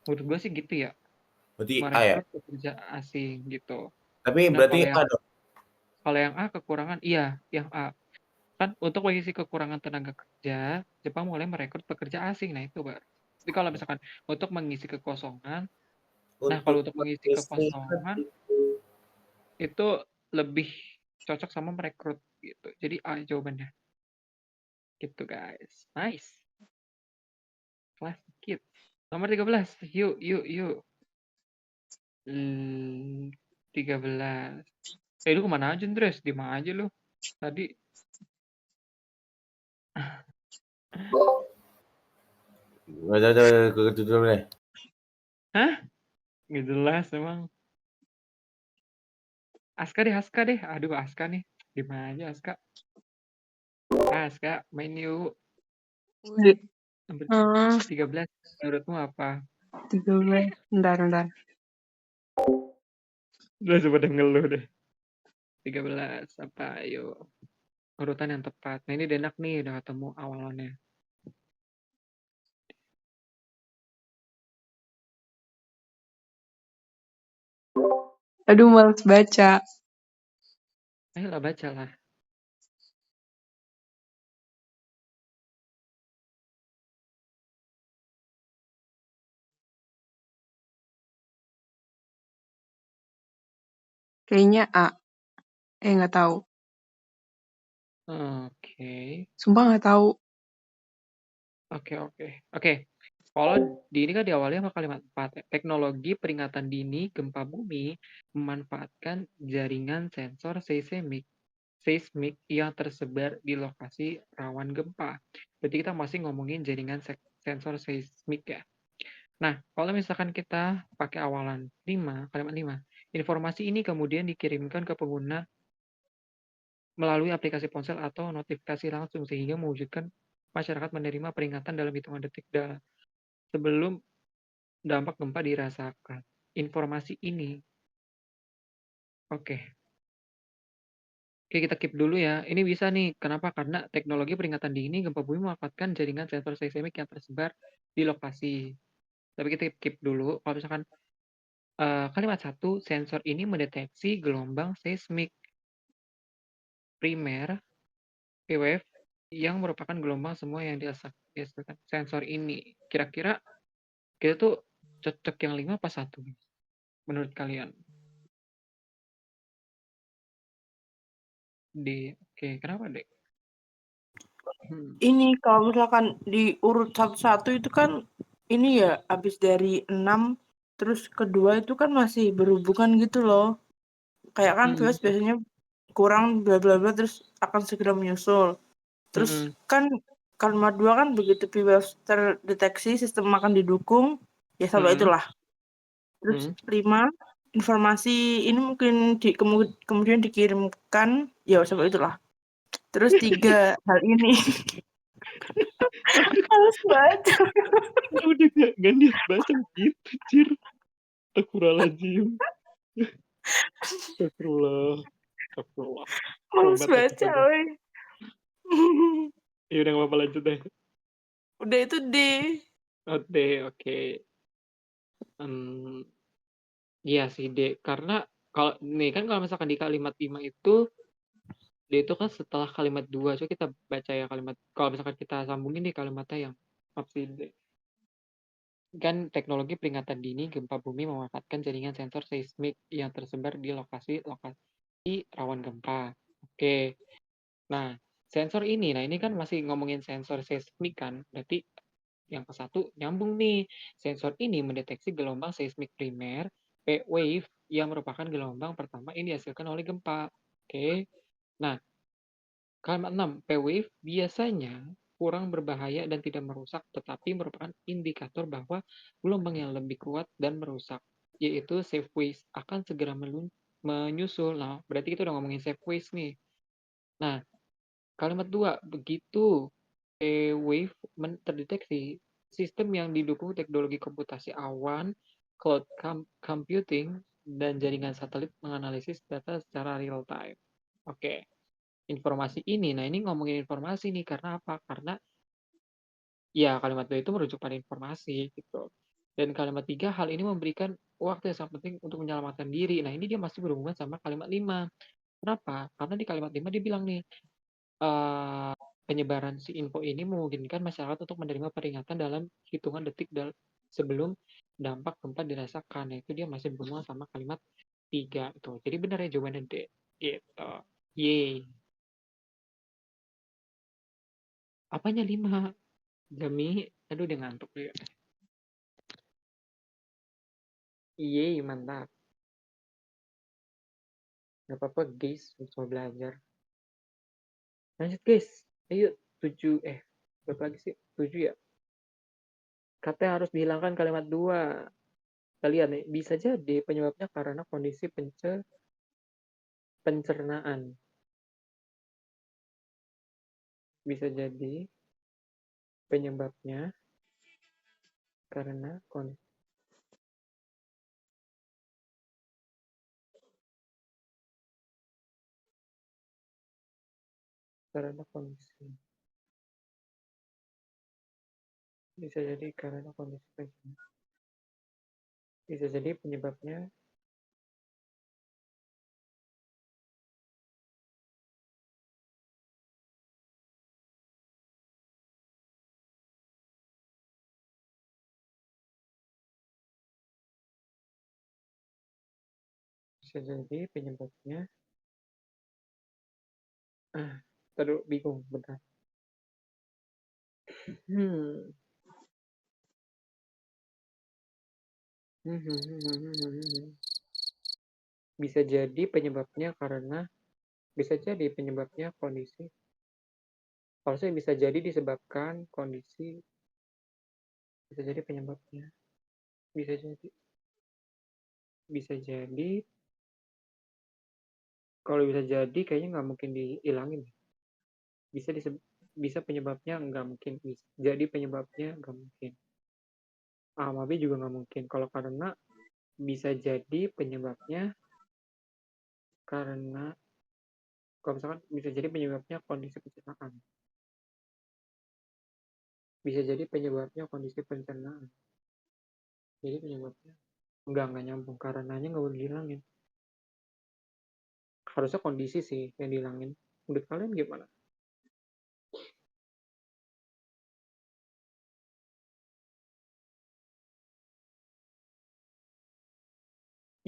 Menurut gue sih gitu ya. Berarti A ya. Merekrut pekerja asing gitu. Tapi Nah, berarti A dong. kalau yang A kekurangan, iya, yang A. Kan untuk mengisi kekurangan tenaga kerja, Jepang mulai merekrut pekerja asing. Nah, itu, Pak. Jadi kalau misalkan untuk mengisi kekosongan, kalau untuk mengisi kekosongan itu lebih cocok sama merekrut gitu. Jadi A jawabannya. Gitu, guys. Nice. Kelas Kids. Nomor 13. Yuk. 13. Lu kemana aja, Andres? Di mana aja lu? Tadi. Ke Hah? Nggak jelas emang. Aska deh. Aduh, Aska nih. Di mana aja, Aska? Aska, main yuk. Nomor 13. Menurutmu apa? 13. Bentar. Udah coba ngeluh deh. 13. Apa? Ayo. Urutan yang tepat. Nah, ini enak nih. Udah ketemu awalannya. Aduh, males baca. Ayolah, bacalah. Kayaknya A. Nggak tahu. Oke. Sumpah nggak tahu. Oke. Kalau di ini kan diawali sama kalimat 4. Teknologi peringatan dini gempa bumi memanfaatkan jaringan sensor seismik yang tersebar di lokasi rawan gempa. Berarti kita masih ngomongin jaringan sensor seismik ya. Nah, kalau misalkan kita pakai awalan 5, kalimat 5, informasi ini kemudian dikirimkan ke pengguna melalui aplikasi ponsel atau notifikasi langsung sehingga mewujudkan masyarakat menerima peringatan dalam hitungan detik sebelum dampak gempa dirasakan. Informasi ini. Oke, kita keep dulu ya. Ini bisa nih. Kenapa? Karena teknologi peringatan dini gempa bumi memanfaatkan jaringan sensor seismik yang tersebar di lokasi. Tapi kita keep dulu. Kalau misalkan kalimat 1, sensor ini mendeteksi gelombang seismik primer (PWF) yang merupakan gelombang semua yang dihasilkan sensor ini. Kira-kira kita tuh cocok yang 5 apa 1 menurut kalian? Oke, kenapa, Dek? Ini kalau misalkan diurut satu-satu itu kan ini ya habis dari 6 terus kedua itu kan masih berhubungan gitu loh. Kayak kan biasanya kurang bla bla bla terus akan segera menyusul. Terus kan kalimat 2 kan begitu PWAF terdeteksi sistem akan didukung, ya sampai itulah. Terus 5, informasi ini mungkin kemudian dikirimkan, ya sampai itulah. Terus 3, hal ini males baca. Udah gak niat baca gitu, Cir. Astagfirullahaladzim. Astagfirullah. Astagfirullah. Males Tobat, baca, tobat. weh. Ya udah gak apa-apa, lanjut deh. Udah itu D. Oke. Iya sih, D. Karena kalau misalkan di kalimat 5 itu, D itu kan setelah kalimat 2. Coba kita baca ya kalimat. Kalau misalkan kita sambungin di kalimatnya yang opsi D. Kan teknologi peringatan dini gempa bumi memanfaatkan jaringan sensor seismik yang tersebar di lokasi rawan gempa. Oke. Nah, sensor ini kan masih ngomongin sensor seismik kan. Berarti yang ke satu nyambung nih. Sensor ini mendeteksi gelombang seismik primer, P wave, yang merupakan gelombang pertama yang dihasilkan oleh gempa. Oke. Nah, kalimat 6, P wave biasanya kurang berbahaya dan tidak merusak, tetapi merupakan indikator bahwa gelombang yang lebih kuat dan merusak, yaitu safe waves, akan segera menyusul. Nah, berarti kita udah ngomongin safe waves nih. Nah, kalimat 2, begitu wave terdeteksi, sistem yang didukung teknologi komputasi awan, cloud computing, dan jaringan satelit menganalisis data secara real time. Oke. Informasi ini, nah ini ngomongin informasi nih, karena apa? Karena ya kalimat 2 itu merujuk pada informasi gitu. Dan kalimat 3, hal ini memberikan waktu yang sangat penting untuk menyelamatkan diri. Nah ini dia masih berhubungan sama kalimat 5. Kenapa? Karena di kalimat 5 dia bilang nih, penyebaran si info ini memungkinkan masyarakat untuk menerima peringatan dalam hitungan detik sebelum dampak gempa dirasakan. Nah, itu dia masih berhubungan sama kalimat 3 itu. Jadi benar ya jawabannya D. Gitu. Yeay. Apanya 5? Demi, aduh udah ngantuk juga. Yeay, mantap. Gak apa-apa guys, mau belajar. Lanjut guys, ayo 7, berapa lagi sih? 7 ya? Kata harus dihilangkan kalimat 2. Kita lihat nih, bisa jadi penyebabnya karena kondisi pencernaan. Bisa jadi penyebabnya karena kondisi bisa jadi karena kondisi pencernaan. Bisa jadi penyebabnya Taduh, bingung, bentar. Bisa jadi penyebabnya kondisi. Harusnya bisa jadi disebabkan kondisi. Bisa jadi penyebabnya. Bisa jadi. Kalau bisa jadi kayaknya nggak mungkin dihilangin. Bisa penyebabnya nggak mungkin. Jadi penyebabnya nggak mungkin. A sama B juga nggak mungkin. Kalau karena bisa jadi penyebabnya karena kalau misalkan bisa jadi penyebabnya kondisi pencernaan. Bisa jadi penyebabnya kondisi pencernaan. Jadi penyebabnya nggak nyambung. Karenanya nggak boleh dihilangin. Harusnya kondisi sih yang dihilangin. Menurut kalian gimana?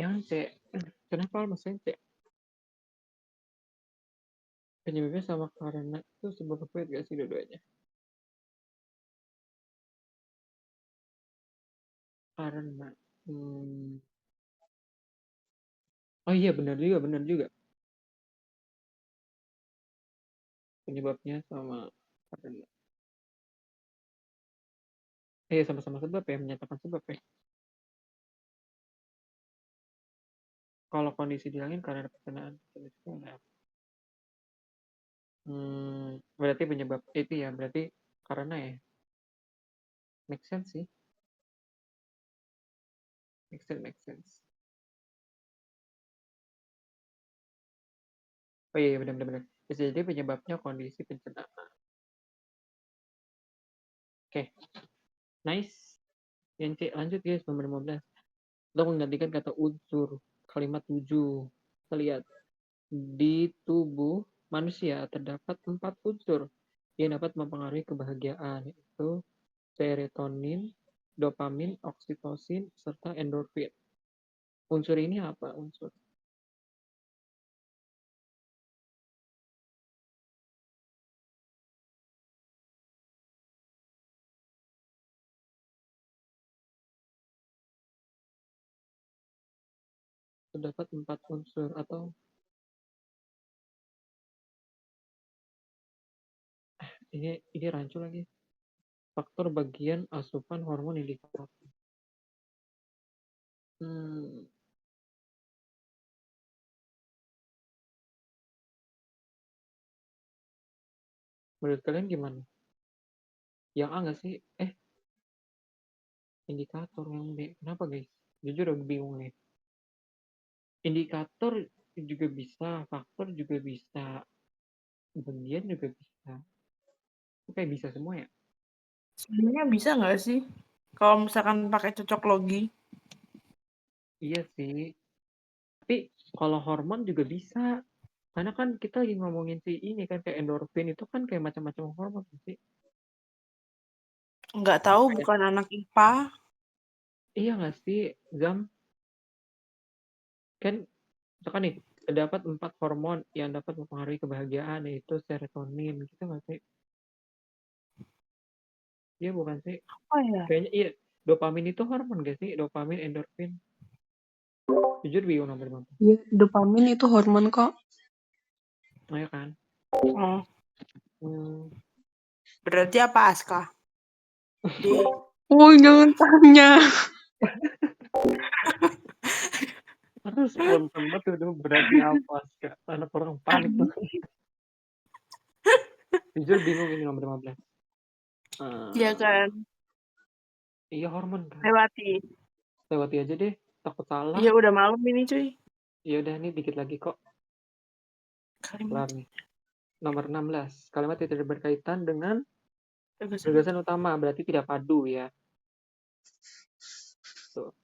Yang C. Kenapa maksudnya C? Penyebabnya sama karena itu sebab apa gak sih dua-duanya? Karena. Oh iya benar juga. penyebabnya sama karena. Iya, sama-sama sebab ya, menyatakan sebab ya. Kalau kondisi di langit karena pencernaan. Berarti penyebab itu ya, berarti karena ya. Make sense sih. Make sense. Oh iya, benar. Bisa jadi penyebabnya kondisi pencernaan. Oke. Nice. Yang C, lanjut guys, nomor 15. Untuk menggantikan kata unsur. Kalimat 7. Kita lihat. Di tubuh manusia terdapat 4 unsur yang dapat mempengaruhi kebahagiaan, yaitu serotonin, dopamin, oksitosin, serta endorfin. Unsur ini apa? Unsur terdapat 4 unsur atau ini rancu lagi. Faktor bagian asupan hormon indikator. Menurut kalian gimana? Yang A nggak sih? Indikator yang B. Kenapa guys? Jujur udah bingung nih. Indikator juga bisa, faktor juga bisa, bagian juga bisa. Kayak bisa semua ya? Sebenarnya bisa nggak sih? Kalau misalkan pakai cocok logi. Iya sih. Tapi kalau hormon juga bisa. Karena kan kita lagi ngomongin si ini kan, kayak endorfin itu kan kayak macam-macam hormon sih. Nggak tahu, bukan anak IPA. Iya nggak sih, Zam? Kan misalkan nih, terdapat 4 hormon yang dapat mempengaruhi kebahagiaan, yaitu serotonin, gitu nggak sih? Iya bukan sih? Oh ya. Kayaknya iya. Dopamin itu hormon nggak sih? Dopamin, endorfin. Jujur bingung nomor berapa. Iya, dopamin itu hormon kok. Oh ya kan? Oh. Berarti apa, Aska? D. Oh, jangan tanya. Aduh, spontan banget tuh, berarti apa? Anak orang panik tuh. Jujur bingung ini nomor 15. Iya kan? Iya, hormon kan. Lewati aja deh, takut salah. Iya, udah malam ini cuy. Ya udah nih, dikit lagi kok. Kelar nih. Nomor 16. Kalimat yang tidak berkaitan dengan gagasan utama, berarti tidak padu ya. Tuh.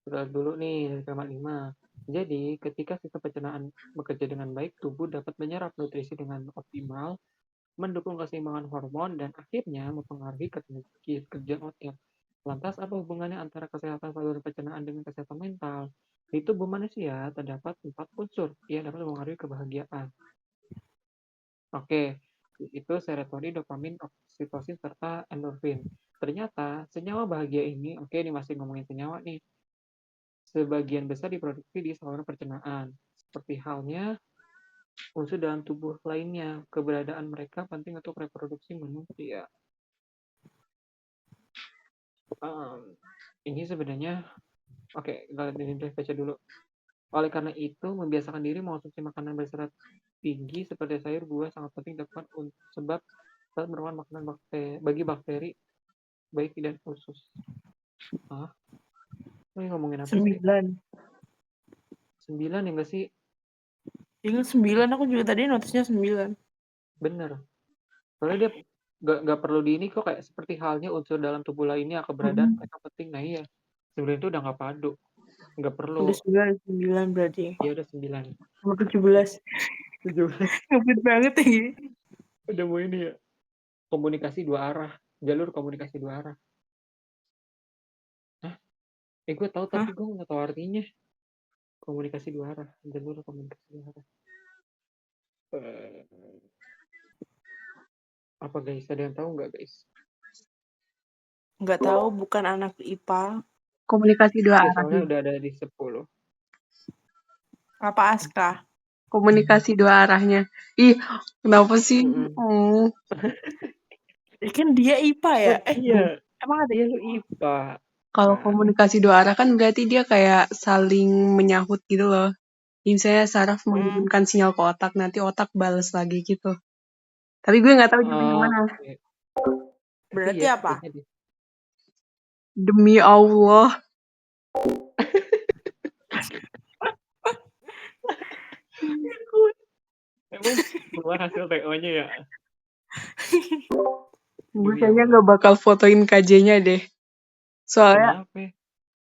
Udah dulu nih, kalimat 5. Jadi, ketika sistem pencernaan bekerja dengan baik, tubuh dapat menyerap nutrisi dengan optimal, mendukung keseimbangan hormon, dan akhirnya mempengaruhi kerja otak. Lantas, apa hubungannya antara kesehatan saluran pencernaan dengan kesehatan mental? Di tubuh manusia terdapat 4 unsur yang dapat mempengaruhi kebahagiaan. Oke, itu serotonin, dopamin, oksitosin, serta endorfin. Ternyata, senyawa bahagia ini, oke ini masih ngomongin senyawa nih, sebagian besar diproduksi di saluran pencernaan. Seperti halnya unsur dalam tubuh lainnya, keberadaan mereka penting untuk reproduksi manusia. Ini sebenarnya, oke, kita baca dulu. Oleh karena itu, membiasakan diri mengonsumsi makanan berserat tinggi seperti sayur, buah sangat penting dilakukan sebab saat merupakan makanan bagi bakteri baik dan usus. Ini ngomongin apa 9. sih? 9 ya nggak sih? Ingat 9, aku juga tadi notisnya 9. Bener. Soalnya dia nggak perlu di ini kok, kayak seperti halnya unsur dalam tubuh lainnya, keberadaan mereka penting. Nah iya, sebenarnya itu udah nggak padu. Nggak perlu. Udah 9 berarti. Iya udah 9. Nomor 17. 17. Ngebut banget ya. Udah mau ini ya. Komunikasi 2 arah. Jalur komunikasi 2 arah. Hah? Gue tahu tapi gue nggak tahu artinya. Komunikasi 2 arah. Jalur komunikasi 2 arah. Apa guys? Ada yang tahu nggak guys? Nggak tahu, bukan anak IPA. Komunikasi 2 arah. Soalnya udah ada di 10. Apa, Aska? Komunikasi dua arahnya. Ih, kenapa sih? Ya kan dia IPA ya? Iya. Emang ada Iya, lu IPA. Kalau komunikasi dua arah kan berarti dia kayak saling menyahut gitu loh. Misalnya saraf mengirimkan sinyal ke otak, nanti otak balas lagi gitu. Tapi gue nggak tahu juga yang mana. Oke. Berarti Iya, apa? bisa jadi. Demi Allah. Emang keluar hasil TO-nya ya? Gue Demi kayaknya Allah. nggak bakal fotoin KJ-nya deh. Soalnya Kenapa?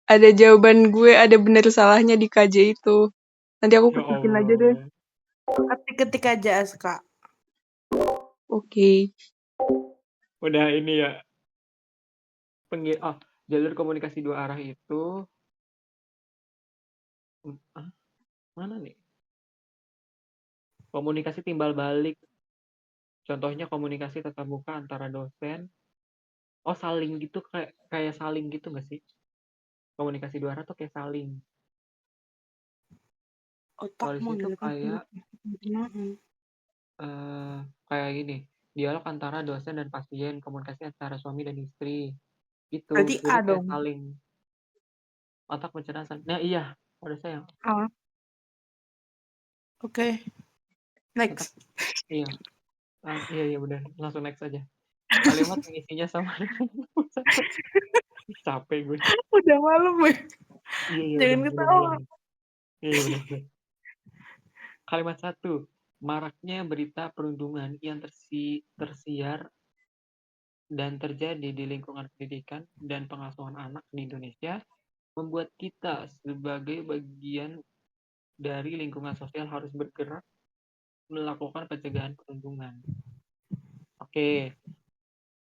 ada jawaban gue, ada bener salahnya di KJ itu. Nanti aku Ya ketikin aja deh. Allah. Ketik aja SK. Oke. Udah ini ya. Jalur komunikasi dua arah itu mana nih? Komunikasi timbal balik. Contohnya komunikasi tatap muka antara dosen. Oh, saling gitu, kayak saling gitu nggak sih? Komunikasi dua arah tuh kayak saling. Otak Kalau itu kayak Mm-mm. kayak gini, dialog antara dosen dan pasien, komunikasi antara suami dan istri. Gitu. Berarti Jadi A kayak dong. saling. Otak pencerdasan. Nah, iya. Udah sayang. A. Oke. Next. Iya. Iya benar. Langsung next aja. Kalimat yang isinya sama. Capek gue. Udah malam ya. Iya Jangan udah ketawa. malam. Iya benar. Kalimat 1. Maraknya berita perundungan yang tersiar dan terjadi di lingkungan pendidikan dan pengasuhan anak di Indonesia membuat kita sebagai bagian dari lingkungan sosial harus bergerak melakukan pencegahan perundungan. Oke.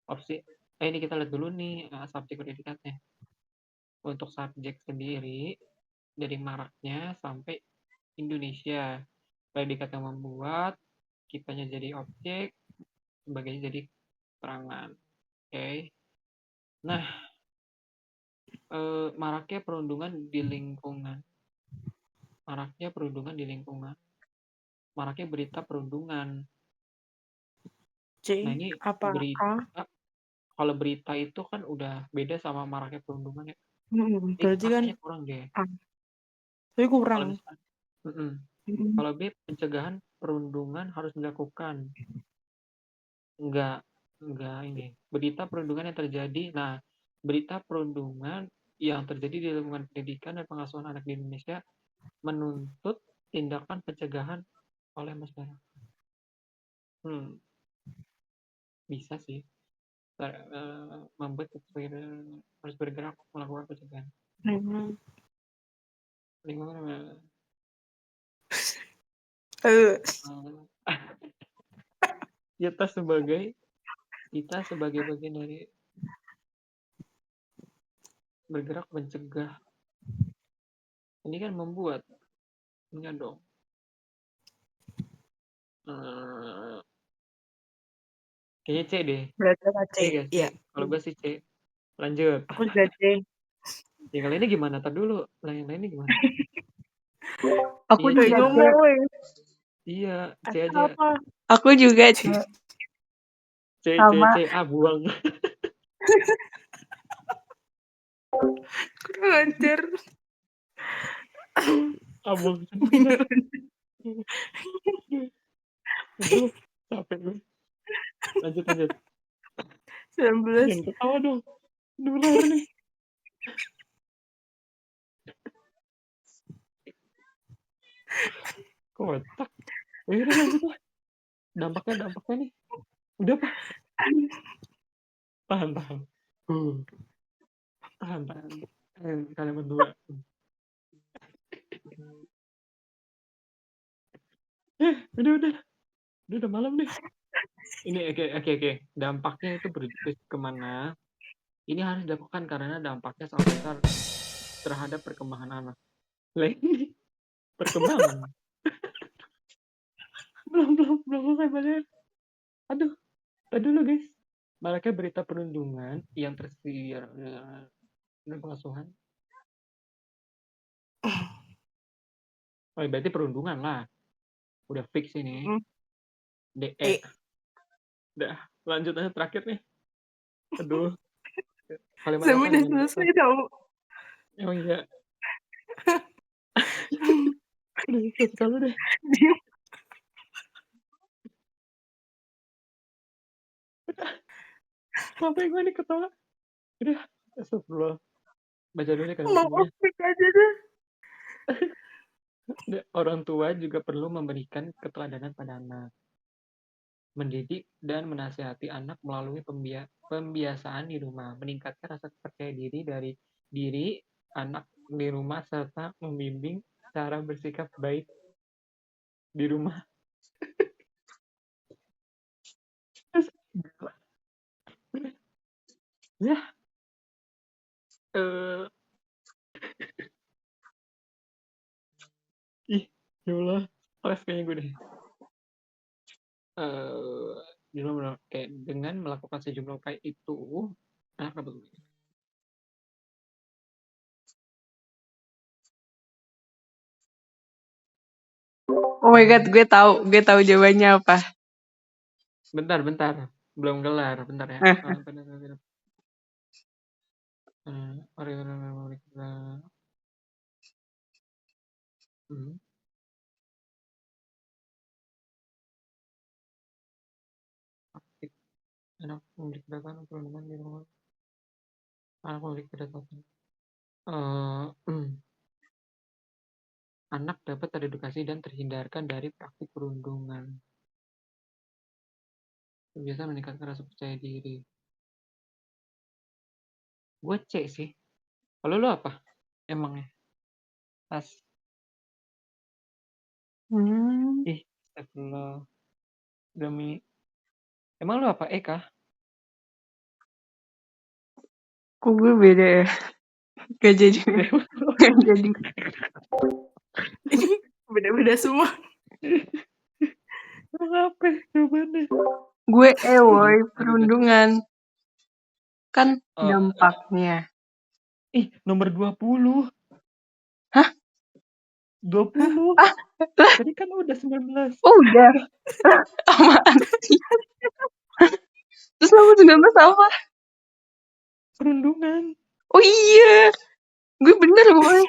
Opsi ini kita lihat dulu nih subjek predikatnya. Untuk subjek sendiri dari maraknya sampai Indonesia. Predikat yang membuat, kitanya jadi objek, sebagainya jadi keterangan. Oke. Nah, maraknya perundungan di lingkungan. Maraknya perundungan di lingkungan. Maraknya berita perundungan. C. Nah, ini Apa? berita. Kalau berita itu kan udah beda sama maraknya perundungan ya. Berarti kan Kayaknya kurang deh. tapi Kalau kurang. misalkan, kalau B, pencegahan perundungan harus dilakukan. Enggak ini. Berita perundungan yang terjadi. Nah, berita perundungan yang terjadi di lingkungan pendidikan dan pengasuhan anak di Indonesia menuntut tindakan pencegahan oleh masyarakat. Bisa sih. Membuat harus bergerak melakukan pencegahan. Lingkungan kita sebagai bagian dari bergerak mencegah. Ini kan membuat. Enggak dong. Kayaknya C deh. Berarti C. Iya. Kalau gue sih C. Lanjut. Aku juga C. Yang lainnya gimana? Tar dulu. Yang lainnya gimana? Aku juga C. Iya, C aja. Aku juga C. C. Buang. Kurang ajar. Buang. Aduh, capek gue. Lanjut. 19. Jangan ketawa dong. Nular nih. Kotak. Udah lanjut lah. Dampaknya nih. Udah apa? Tahan. Tahan. Kalian berdua. Udah malam nih. Ini oke. Dampaknya itu berujung kemana? Ini harus dilakukan karena dampaknya sangat besar terhadap perkembangan anak. Ini perkembangan. belum selesai banget. Aduh, dulu guys. Maraknya berita perundungan yang tersiar dan pengasuhan. Berarti perundungan lah. Udah fix ini. Hmm. DE. E. Udah, lanjut aja terakhir nih. Aduh. Kalimat Saya apa udah dengan selesai tau. Oh iya. Udah, kasih lu deh. Sampai gue nih ketawa. Udah, astagfirullah. Baca dulu deh kalimat Mau sebelumnya. opik aja deh. Orang tua juga perlu memberikan keteladanan pada anak. Mendidik dan menasihati anak melalui pembiasaan di rumah, meningkatkan rasa percaya diri dari diri anak di rumah serta membimbing cara bersikap baik di rumah. Ya, ih, ya Allah, kelas kayaknya gue deh. Benar-benar kayak dengan melakukan sejumlah upaya itu, anak dapat Oh my god, gue tahu jawabannya apa. Bentar, belum gelar, bentar ya. Anak memiliki kedatangan perlindungan di rumah. Anak memiliki kedatangan. Anak dapat teredukasi dan terhindarkan dari praktik perundungan. Biasa meningkatkan rasa percaya diri. Gue C sih. Kalau lu apa? Emangnya? Tas. Astagfirullah. Demi. Emang lu apa? Eka? Kok gue beda ya? Gak jadi. Gak jadi. Beda-beda semua. Apa jawabannya? Gue woy, perundungan. Kan dampaknya. Nomor 20. Hah? 20. Tadi kan udah 19. Oh udah. Apaan sih? Terus nomor 19 apa? Perundungan. Oh iya. Gue bener boy.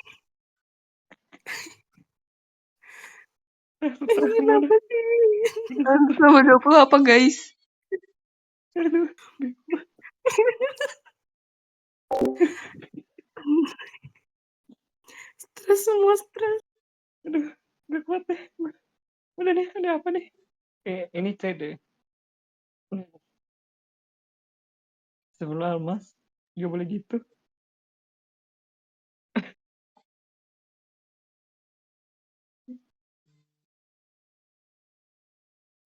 Kenapa sih? Terus nomor 20 apa guys? Aduh. Stres semua stres. Aduh, gak kuat deh. Udah nih, ada apa nih? Ini C deh. Sebelah Mas, gak boleh gitu.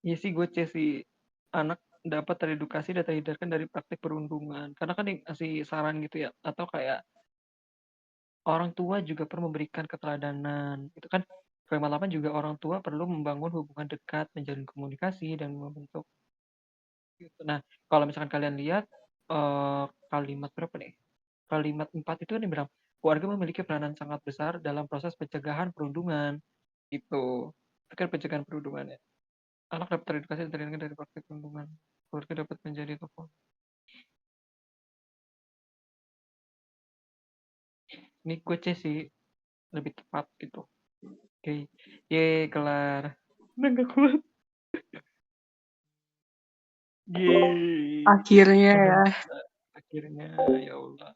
Iya sih, gue C sih. Anak dapat teredukasi dan terhindarkan dari praktik perundungan. Karena kan ngasih saran gitu ya. Atau kayak orang tua juga perlu memberikan keteladanan. Itu kan kalimat 8 juga orang tua perlu membangun hubungan dekat, menjalin komunikasi, dan membentuk. Nah, kalau misalkan kalian lihat kalimat berapa nih? Kalimat 4 itu kan yang bilang, keluarga memiliki peranan sangat besar dalam proses pencegahan perundungan. Gitu. Itu kan pencegahan perundungan ya. Anak dapat teredukasi dan terhindar dari praktik perundungan. Keluarga dapat menjadi tokoh. Ini gue C sih. Lebih tepat gitu. Oke. Yeay, kelar. Udah gak kuat. Yeay. Akhirnya ya. Akhirnya, ya Allah.